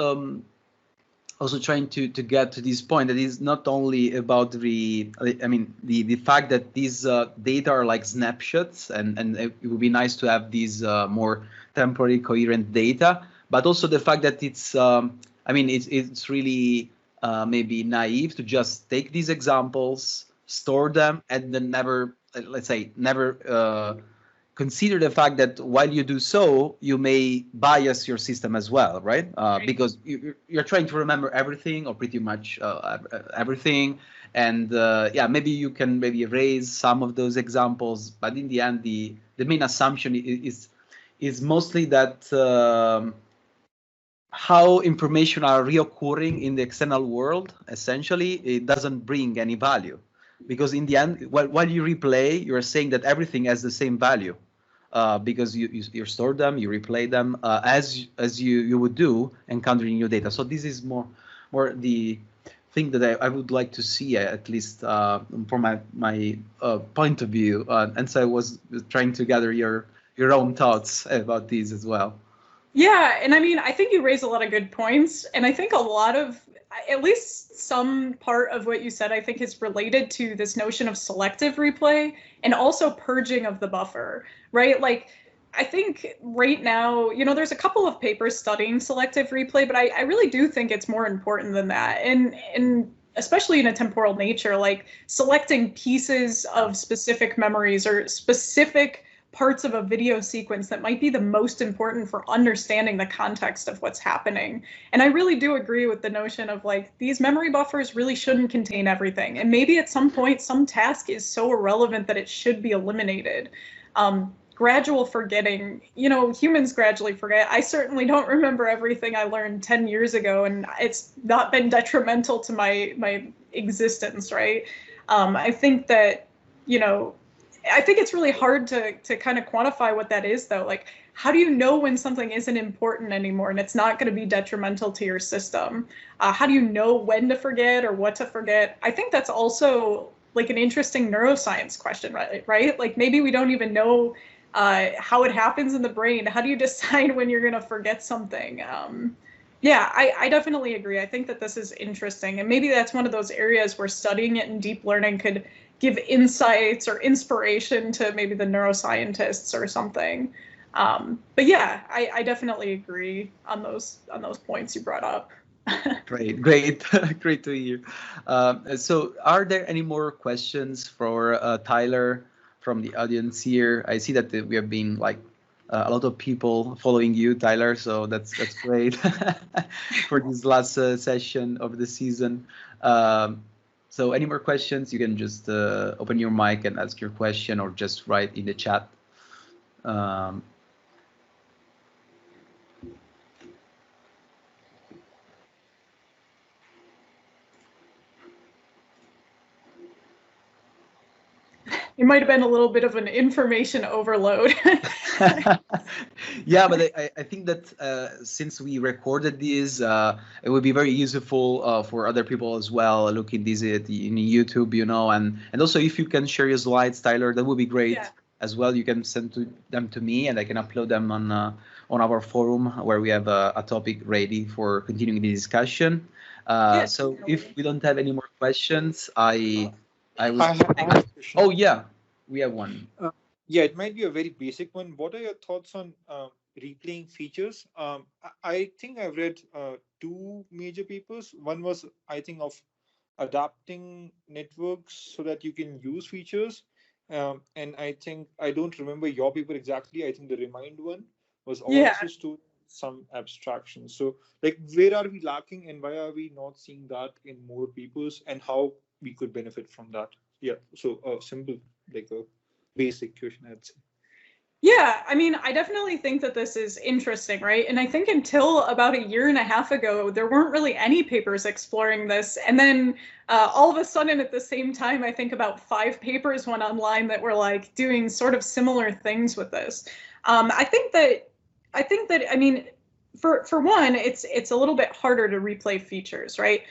Speaker 1: also trying to get to this point that is not only about the fact that these data are like snapshots, and it would be nice to have these more temporary coherent data, but also the fact that it's it's really maybe naive to just take these examples, store them, and then never, let's say, never consider the fact that while you do so, you may bias your system as well, right? Because you're trying to remember everything, or pretty much everything, and yeah, maybe you can erase some of those examples, but in the end, the main assumption is mostly that how information are reoccurring in the external world, essentially, it doesn't bring any value. Because in the end, while you replay, you're saying that everything has the same value, because you store them, you replay them as you would do encountering new data. So this is more the thing that I would like to see, at least from my point of view. And so I was trying to gather your own thoughts about these as well.
Speaker 2: Yeah, and I mean, I think you raise a lot of good points, and I think a lot of, at least some part of what you said, I think is related to this notion of selective replay and also purging of the buffer, right? Like, I think right now, there's a couple of papers studying selective replay, but I really do think it's more important than that. And especially in a temporal nature, like selecting pieces of specific memories or specific parts of a video sequence that might be the most important for understanding the context of what's happening. And I really do agree with the notion of like, these memory buffers really shouldn't contain everything. And maybe at some point, some task is so irrelevant that it should be eliminated. Gradual forgetting, humans gradually forget. I certainly don't remember everything I learned 10 years ago, and it's not been detrimental to my existence, right? I think that, I think it's really hard to kind of quantify what that is, though. Like, how do you know when something isn't important anymore and it's not going to be detrimental to your system? How do you know when to forget or what to forget? I think that's also like an interesting neuroscience question, right? Like, maybe we don't even know how it happens in the brain. How do you decide when you're going to forget something? Yeah, I definitely agree. I think that this is interesting. And maybe that's one of those areas where studying it in deep learning could give insights or inspiration to maybe the neuroscientists or something. But yeah, I definitely agree on those points you brought up.
Speaker 1: Great, great to hear. So are there any more questions for Tyler from the audience here? I see that we have been like a lot of people following you, Tyler, so that's great for this last session of the season. So any more questions, you can just open your mic and ask your question, or just write in the chat.
Speaker 2: It might have been a little bit of an information overload.
Speaker 1: Yeah, but I think that since we recorded this, it would be very useful for other people as well, looking this in YouTube, and also if you can share your slides, Tyler, that would be great. Yeah. As well. You can send them to me, and I can upload them on our forum, where we have a topic ready for continuing the discussion. Yeah, so if we don't have any more questions, I will. Oh yeah, we have one.
Speaker 3: Yeah, it might be a very basic one. What are your thoughts on replaying features? I think I've read two major papers. One was, I think, of adapting networks so that you can use features. And I think, I don't remember your paper exactly. I think the Remind one. was
Speaker 2: Yeah.
Speaker 3: also stored some abstraction. So like, where are we lacking, and why are we not seeing that in more papers, and how we could benefit from that? Yeah. So simple, like a basic question, I'd say.
Speaker 2: Yeah, I mean, I definitely think that this is interesting, right? And I think until about a year and a half ago, there weren't really any papers exploring this. And then all of a sudden, at the same time, I think about 5 papers went online that were like doing sort of similar things with this. I think that, I mean, for one, it's a little bit harder to replay features, right?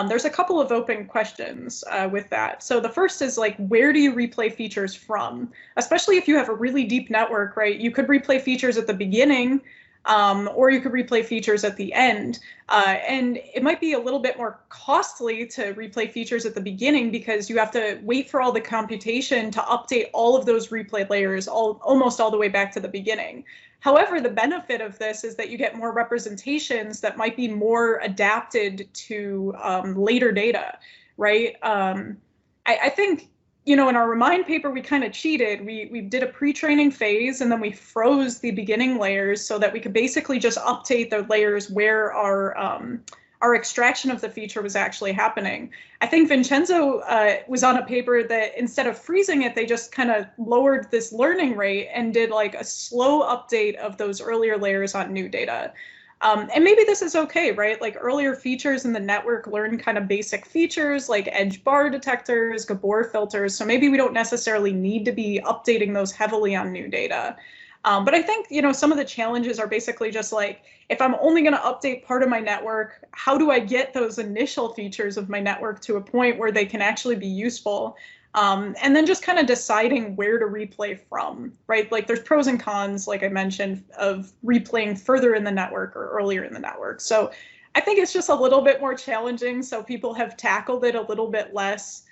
Speaker 2: There's a couple of open questions with that. So the first is like, where do you replay features from? Especially if you have a really deep network, right? You could replay features at the beginning, or you could replay features at the end. And it might be a little bit more costly to replay features at the beginning because you have to wait for all the computation to update all of those replay layers almost all the way back to the beginning. However, the benefit of this is that you get more representations that might be more adapted to later data, right? I think, you know, in our Remind paper, we kind of cheated. We did a pre-training phase, and then we froze the beginning layers so that we could basically just update the layers where our extraction of the feature was actually happening. I think Vincenzo was on a paper that instead of freezing it, they just kind of lowered this learning rate and did like a slow update of those earlier layers on new data. And maybe this is okay, right? Like earlier features in the network learn kind of basic features like edge bar detectors, Gabor filters. So maybe we don't necessarily need to be updating those heavily on new data. But I think, you know, some of the challenges are basically just like, if I'm only going to update part of my network, how do I get those initial features of my network to a point where they can actually be useful? And then just kind of deciding where to replay from, right? Like there's pros and cons, like I mentioned, of replaying further in the network or earlier in the network. So I think it's just a little bit more challenging. So people have tackled it a little bit less.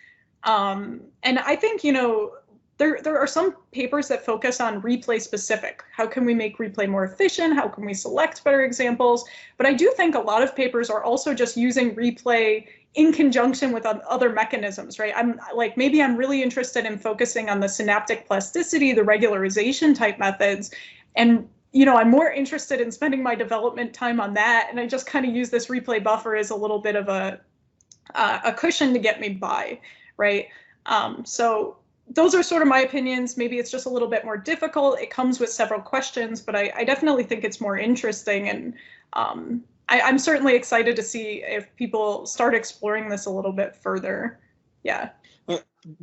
Speaker 2: And I think, you know, there are some papers that focus on replay specific. How can we make replay more efficient? How can we select better examples? But I do think a lot of papers are also just using replay in conjunction with other mechanisms, right? I'm like, maybe I'm really interested in focusing on the synaptic plasticity, the regularization type methods. And, you know, I'm more interested in spending my development time on that. And I just kind of use this replay buffer as a little bit of a cushion to get me by, right? So those are sort of my opinions. Maybe it's just a little bit more difficult. It comes with several questions, but I definitely think it's more interesting. And I'm certainly excited to see if people start exploring this a little bit further. Yeah.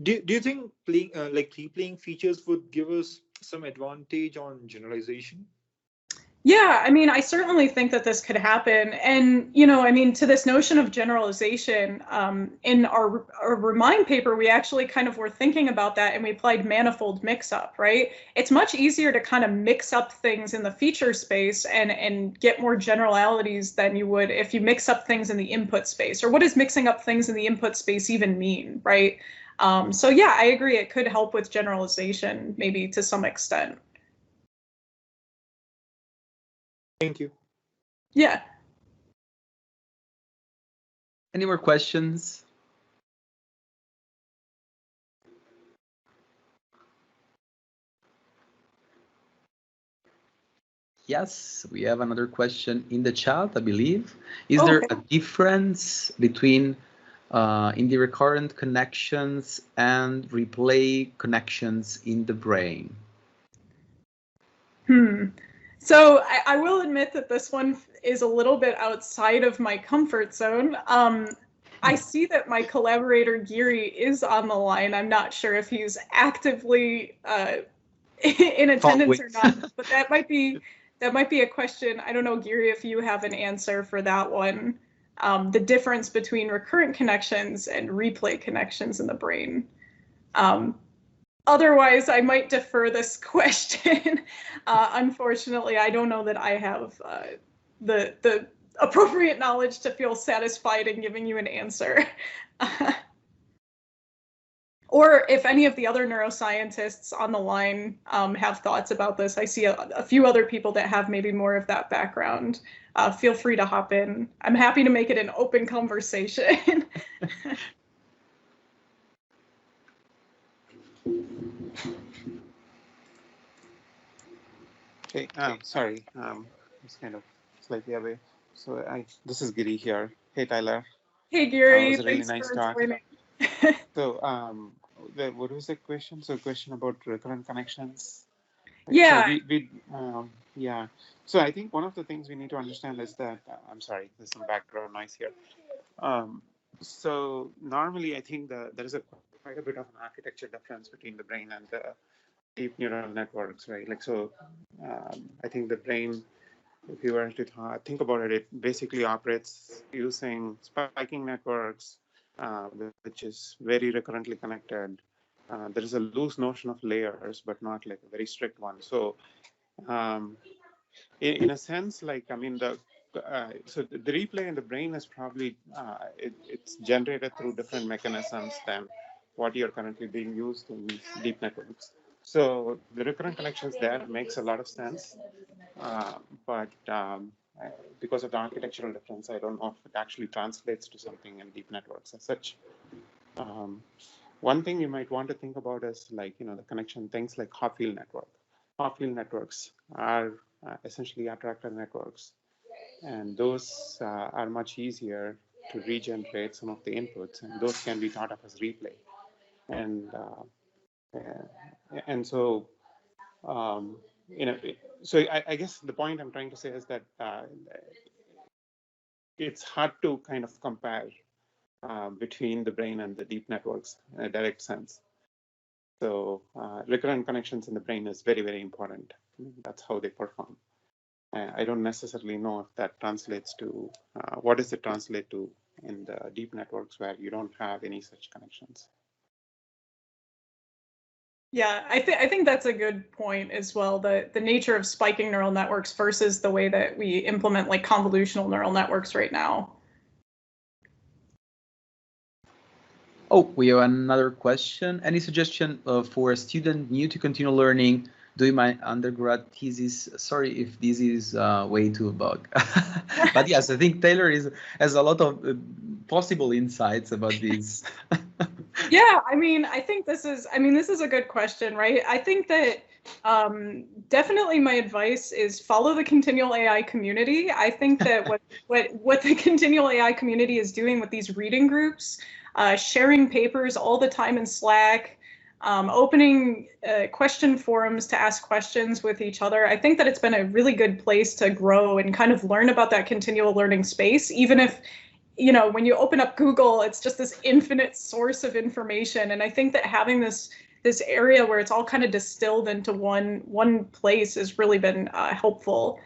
Speaker 3: Do you think playing like replaying features would give us some advantage on generalization?
Speaker 2: Yeah, I mean, I certainly think that this could happen. And, you know, I mean, to this notion of generalization, in our Remind paper, we actually kind of were thinking about that, and we applied manifold mix-up, right? It's much easier to kind of mix up things in the feature space and get more generalities than you would if you mix up things in the input space. Or what does mixing up things in the input space even mean, right? So yeah, I agree. It could help with generalization, maybe to some extent.
Speaker 3: Thank you.
Speaker 2: Yeah.
Speaker 1: Any more questions? Yes, we have another question in the chat, I believe. Is there a difference between in the recurrent connections and replay connections in the brain?
Speaker 2: So I will admit that this one is a little bit outside of my comfort zone. I see that my collaborator Giri is on the line. I'm not sure if he's actively in attendance or not, but that might be a question. I don't know, Giri, if you have an answer for that one. The difference between recurrent connections and replay connections in the brain. Otherwise, I might defer this question. Unfortunately, I don't know that I have the appropriate knowledge to feel satisfied in giving you an answer. Or if any of the other neuroscientists on the line have thoughts about this, I see a few other people that have maybe more of that background. Feel free to hop in. I'm happy to make it an open conversation.
Speaker 4: Okay, sorry, it's kind of slightly away. So this is Giri here. Hey, Tyler.
Speaker 2: Hey,
Speaker 4: It
Speaker 2: Gary,
Speaker 4: was a really
Speaker 2: thanks
Speaker 4: nice
Speaker 2: for
Speaker 4: talk.
Speaker 2: joining.
Speaker 4: So, what was the question? So, question about recurrent connections.
Speaker 2: Yeah.
Speaker 4: So yeah. So I think one of the things we need to understand is that I'm sorry, there's some background noise here. So normally, I think there is quite a bit of an architecture difference between the brain and the deep neural networks, right? Like so, I think the brain, if you were to think about it, it basically operates using spiking networks, which is very recurrently connected. There is a loose notion of layers, but not like a very strict one. So, in a sense, like I mean, so the replay in the brain is probably it's generated through different mechanisms than what you're currently being used in deep networks. So the recurrent connections there makes a lot of sense, but because of the architectural difference, I don't know if it actually translates to something in deep networks as such. One thing you might want to think about is like, the connection, things like Hopfield network. Hopfield networks are essentially attractor networks, and those are much easier to regenerate some of the inputs, and those can be thought of as replay. And so, so I guess the point I'm trying to say is that it's hard to kind of compare between the brain and the deep networks in a direct sense. So recurrent connections in the brain is very, very important. That's how they perform. I don't necessarily know if that translates to, what does it translate to in the deep networks where you don't have any such connections?
Speaker 2: Yeah, I think that's a good point as well. The nature of spiking neural networks versus the way that we implement like convolutional neural networks right now.
Speaker 1: Oh, we have another question. Any suggestion for a student new to continual learning doing my undergrad thesis? Sorry if this is way too bug. But yes, I think Taylor has a lot of possible insights about this.
Speaker 2: Yeah, I think this is a good question, right? I think that definitely my advice is follow the continual AI community. I think that what the continual AI community is doing with these reading groups, sharing papers all the time in Slack, opening question forums to ask questions with each other. I think that it's been a really good place to grow and kind of learn about that continual learning space, even if when you open up Google, it's just this infinite source of information. And I think that having this area where it's all kind of distilled into one place has really been helpful.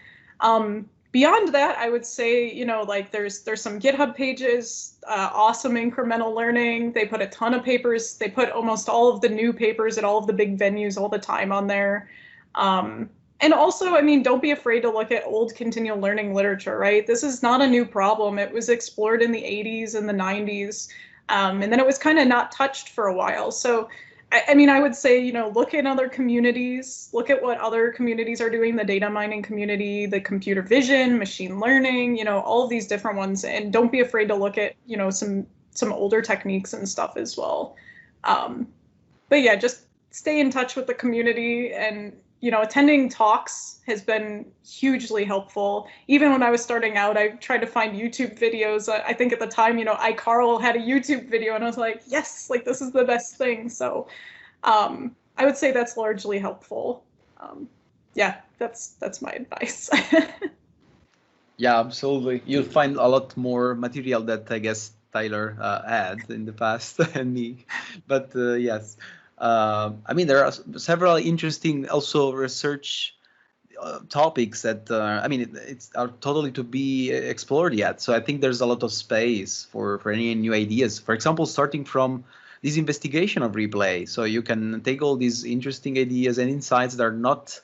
Speaker 2: Beyond that, I would say, like there's some GitHub pages, awesome incremental learning. They put a ton of papers. They put almost all of the new papers at all of the big venues all the time on there. And also, don't be afraid to look at old continual learning literature, right? This is not a new problem. It was explored in the 80s and the 90s, and then it was kind of not touched for a while. So, I would say, look at other communities, look at what other communities are doing, the data mining community, the computer vision, machine learning, all of these different ones. And don't be afraid to look at, some older techniques and stuff as well. But yeah, just stay in touch with the community, and attending talks has been hugely helpful. Even when I was starting out, I tried to find YouTube videos. I think at the time, iCarl had a YouTube video, and I was like, yes, like this is the best thing. So I would say that's largely helpful. Yeah, that's my advice.
Speaker 1: Yeah, absolutely. You'll find a lot more material that I guess Tyler had in the past and me. But yes, there are several interesting also research topics that it's are totally to be explored yet. So I think there's a lot of space for any new ideas. For example, starting from this investigation of replay. So you can take all these interesting ideas and insights that are not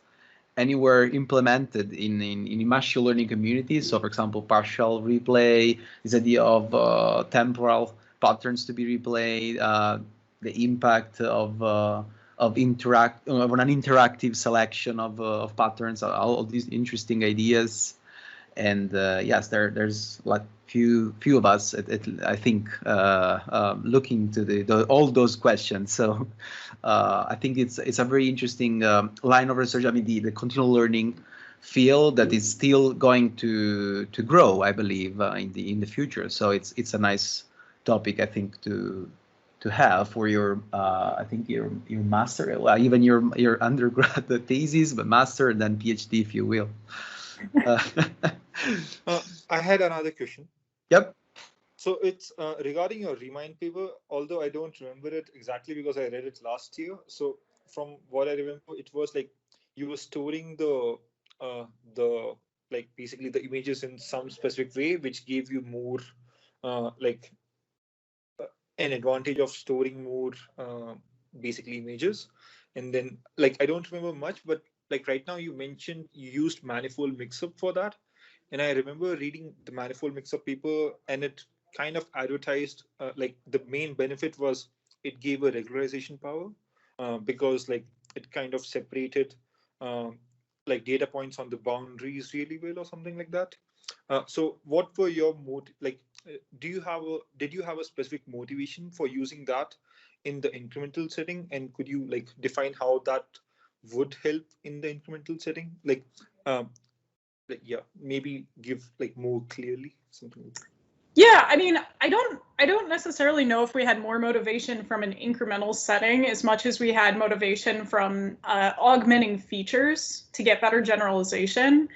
Speaker 1: anywhere implemented in machine learning communities. So for example, partial replay, this idea of temporal patterns to be replayed, the impact of an interactive selection of patterns, all these interesting ideas. And yes, there's like few of us, I think, looking to all those questions. So I think it's a very interesting line of research. I mean, the continual learning field that is still going to grow, I believe, in the future. So it's a nice topic, I think, to have for your I think your master, well, even your undergrad thesis, but master and then PhD, if you will.
Speaker 3: I had another question.
Speaker 1: Yep.
Speaker 3: So it's regarding your Remind paper, although I don't remember it exactly because I read it last year. So from what I remember, it was like you were storing the like basically the images in some specific way, which gave you more like an advantage of storing more basically images. And then like I don't remember much, but like right now you mentioned you used manifold mix-up for that. And I remember reading the manifold mix-up paper, and it kind of advertised like the main benefit was it gave a regularization power because like it kind of separated like data points on the boundaries really well or something like that. So what were your like did you have a specific motivation for using that in the incremental setting, and could you like define how that would help in the incremental setting, like yeah, maybe give like more clearly something like that.
Speaker 2: Yeah, I mean, I don't necessarily know if we had more motivation from an incremental setting as much as we had motivation from augmenting features to get better generalization.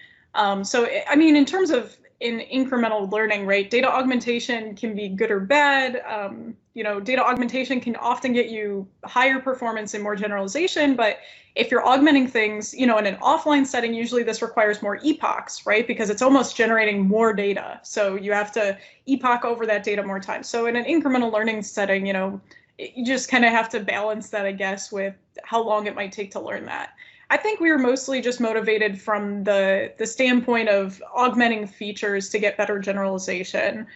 Speaker 2: So, I mean, in terms of in incremental learning, right, data augmentation can be good or bad. You know, data augmentation can often get you higher performance and more generalization, but if you're augmenting things, you know, in an offline setting, usually this requires more epochs, right? Because it's almost generating more data. So you have to epoch over that data more times. So in an incremental learning setting, you know, you just kind of have to balance that, I guess, with how long it might take to learn that. I think we were mostly just motivated from the standpoint of augmenting features to get better generalization.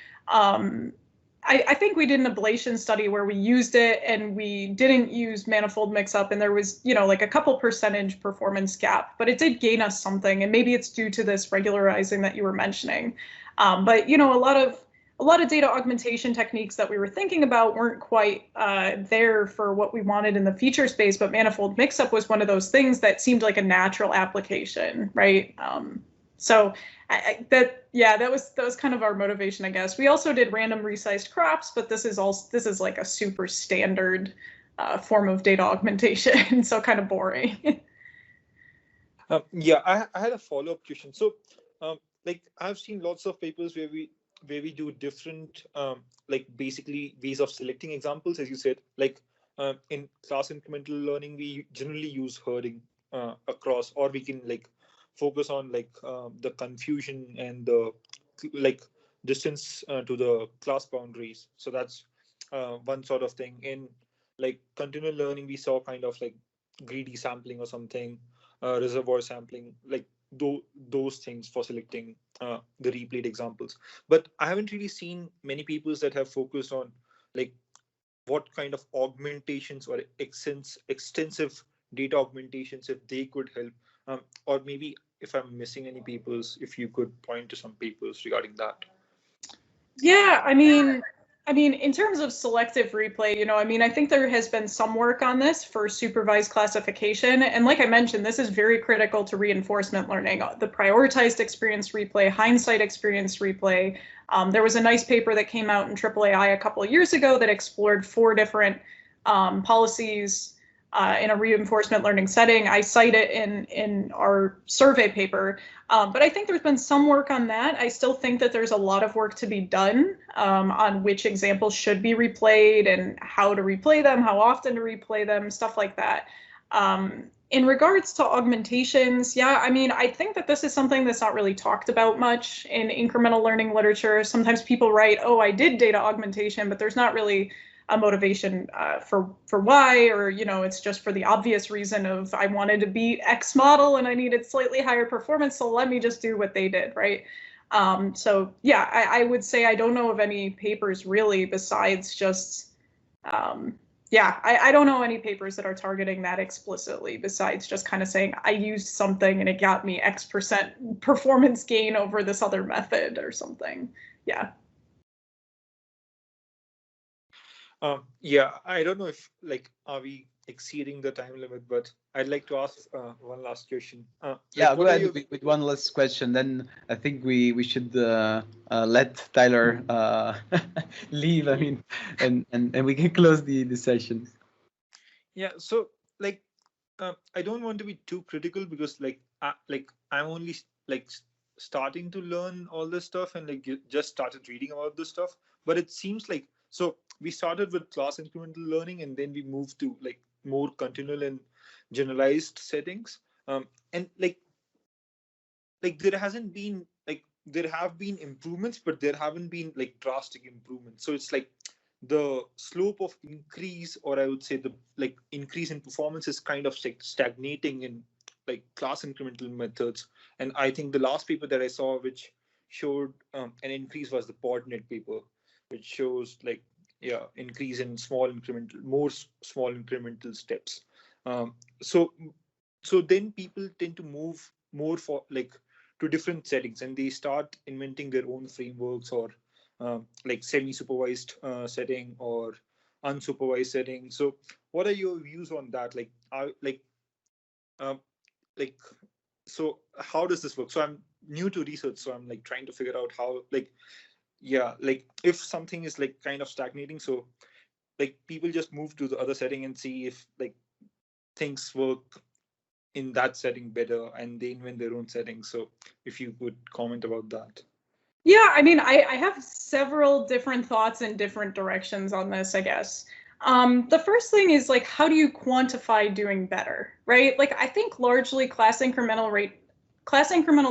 Speaker 2: I think we did an ablation study where we used it and we didn't use manifold mix-up, and there was, you know, like a couple percentage performance gap, but it did gain us something, and maybe it's due to this regularizing that you were mentioning. But you know, a lot of data augmentation techniques that we were thinking about weren't quite there for what we wanted in the feature space, but manifold mix-up was one of those things that seemed like a natural application, right? So that was kind of our motivation, I guess. We also did random resized crops, but this is like a super standard form of data augmentation, so kind of boring.
Speaker 3: Yeah, I had a follow-up question. So like I've seen lots of papers where we do different like basically ways of selecting examples, as you said. Like in class incremental learning, we generally use herding across, or we can like focus on like the confusion and the like distance to the class boundaries. So that's one sort of thing. In like continual learning, we saw kind of like greedy sampling or something, reservoir sampling, like those things for selecting the replayed examples. But I haven't really seen many papers that have focused on like what kind of augmentations or extensive data augmentations, if they could help, or maybe if I'm missing any papers, if you could point to some papers regarding that.
Speaker 2: Yeah, I mean, in terms of selective replay, you know, I mean, I think there has been some work on this for supervised classification. And like I mentioned, this is very critical to reinforcement learning. The prioritized experience replay, hindsight experience replay. There was a nice paper that came out in AAAI a couple of years ago that explored 4 different policies in a reinforcement learning setting. I cite it in our survey paper, but I think there's been some work on that. I still think that there's a lot of work to be done on which examples should be replayed and how to replay them, how often to replay them, stuff like that. In regards to augmentations, yeah, I mean, I think that this is something that's not really talked about much in incremental learning literature. Sometimes people write, oh, I did data augmentation, but there's not really a motivation for why, or, you know, it's just for the obvious reason of I wanted to beat X model and I needed slightly higher performance, so let me just do what they did, right? So yeah, I would say I don't know of any papers really besides just yeah, I don't know any papers that are targeting that explicitly besides just kind of saying I used something and it got me X% performance gain over this other method or something. Yeah.
Speaker 3: Yeah, I don't know if are we exceeding the time limit, but I'd like to ask one last question.
Speaker 1: Yeah, go ahead with one last question. Then I think we should let Tyler leave. I mean, and we can close the session.
Speaker 3: Yeah, so I don't want to be too critical because I'm only starting to learn all this stuff and just started reading about this stuff. But it seems like so we started with class incremental learning and then we moved to more continual and generalized settings. And there hasn't been there have been improvements, but there haven't been drastic improvements. So it's the slope of increase, or I would say the increase in performance, is kind of stagnating in class incremental methods. And I think the last paper that I saw which showed an increase was the Podnet paper, which shows increase in more small incremental steps. So then people tend to move more for to different settings, and they start inventing their own frameworks, or semi-supervised setting or unsupervised setting. So what are your views on that? So how does this work? So I'm new to research, so I'm trying to figure out how if something is kind of stagnating, so people just move to the other setting and see if things work in that setting better, and they invent their own settings. So if you could comment about that.
Speaker 2: Yeah, I mean, I have several different thoughts in different directions on this, I guess. The first thing is how do you quantify doing better, right? I think largely class incremental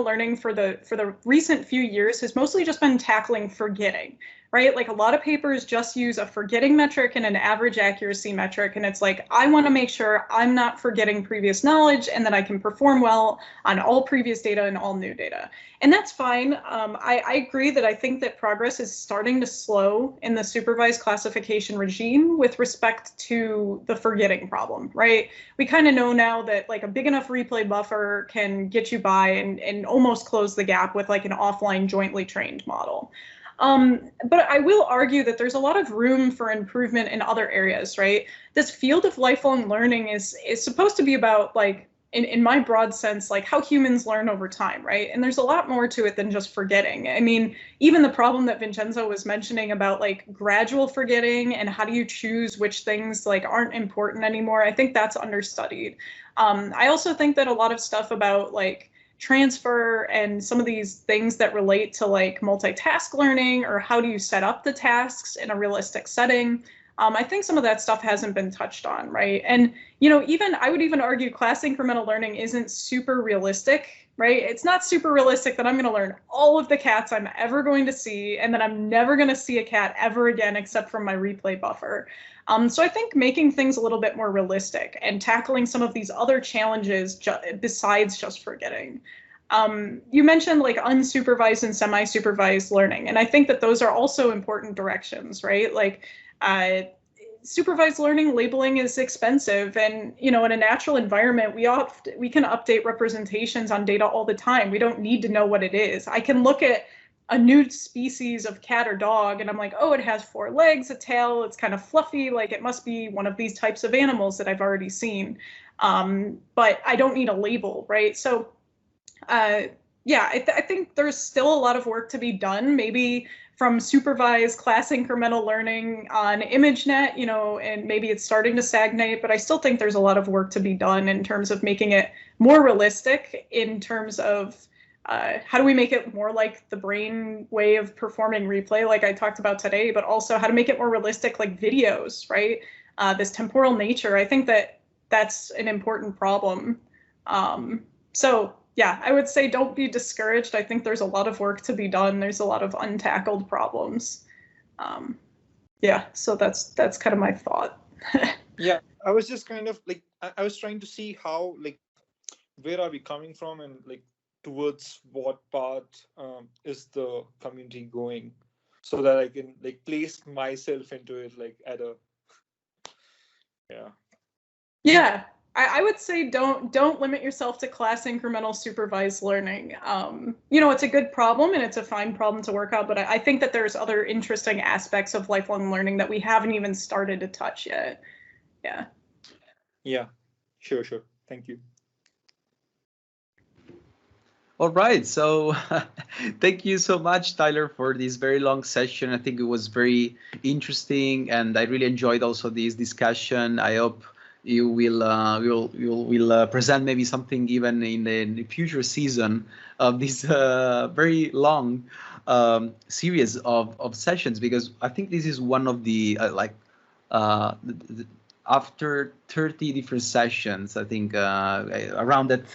Speaker 2: learning for the recent few years has mostly just been tackling forgetting, right? A lot of papers just use a forgetting metric and an average accuracy metric, and it's I want to make sure I'm not forgetting previous knowledge and that I can perform well on all previous data and all new data. And that's fine. I agree that I think that progress is starting to slow in the supervised classification regime with respect to the forgetting problem, right? We kind of know now that a big enough replay buffer can get you by and almost close the gap with an offline jointly trained model. But I will argue that there's a lot of room for improvement in other areas, right? This field of lifelong learning is supposed to be about in my broad sense, how humans learn over time, right? And there's a lot more to it than just forgetting. I mean, even the problem that Vincenzo was mentioning about gradual forgetting and how do you choose which things aren't important anymore, I think that's understudied. I also think that a lot of stuff about transfer and some of these things that relate to multitask learning, or how do you set up the tasks in a realistic setting, I think some of that stuff hasn't been touched on, right? And, I would even argue class incremental learning isn't super realistic, right? It's not super realistic that I'm going to learn all of the cats I'm ever going to see, and that I'm never going to see a cat ever again except from my replay buffer. So I think making things a little bit more realistic and tackling some of these other challenges besides just forgetting. You mentioned unsupervised and semi-supervised learning, and I think that those are also important directions, right? Supervised learning labeling is expensive, and in a natural environment we can update representations on data all the time. We don't need to know what it is. I can look at a new species of cat or dog and I'm oh, it has 4 legs, a tail, it's kind of fluffy, it must be one of these types of animals that I've already seen, but I don't need a label, right? So yeah, I think there's still a lot of work to be done, maybe from supervised class incremental learning on ImageNet, and maybe it's starting to stagnate, but I still think there's a lot of work to be done in terms of making it more realistic, in terms of how do we make it more like the brain way of performing replay, like I talked about today, but also how to make it more realistic, like videos, right? This temporal nature, I think that that's an important problem. So yeah, I would say don't be discouraged. I think there's a lot of work to be done. There's a lot of untackled problems. Yeah, so that's kind of my thought.
Speaker 3: Yeah, I was just kind of I was trying to see how where are we coming from, and towards what path is the community going, so that I can place myself into it at a Yeah.
Speaker 2: Yeah, I would say don't limit yourself to class incremental supervised learning. It's a good problem and it's a fine problem to work out, but I think that there's other interesting aspects of lifelong learning that we haven't even started to touch yet. Yeah.
Speaker 3: Yeah, sure. Thank you.
Speaker 1: All right, so thank you so much, Tyler, for this very long session. I think it was very interesting, and I really enjoyed also this discussion. I hope you will present maybe something even in the future season of this very long series of sessions, because I think this is one of the after 30 different sessions, I think around that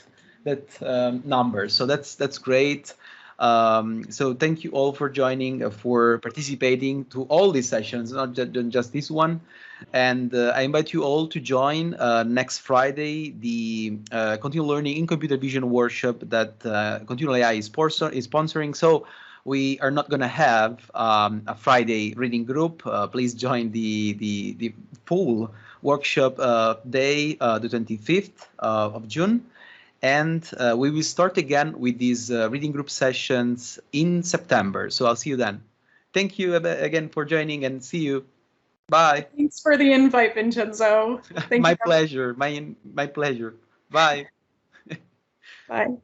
Speaker 1: number. So that's great. So thank you all for joining, for participating to all these sessions, not just this one. And I invite you all to join next Friday the Continual Learning in Computer Vision workshop that ContinualAI is sponsoring. So we are not going to have a Friday reading group. Please join the full workshop day, the 25th of June. And we will start again with these reading group sessions in September. So I'll see you then. Thank you again for joining, and see you. Bye.
Speaker 2: Thanks for the invite, Vincenzo. Thank
Speaker 1: My
Speaker 2: you.
Speaker 1: pleasure. My pleasure. Bye.
Speaker 2: Bye.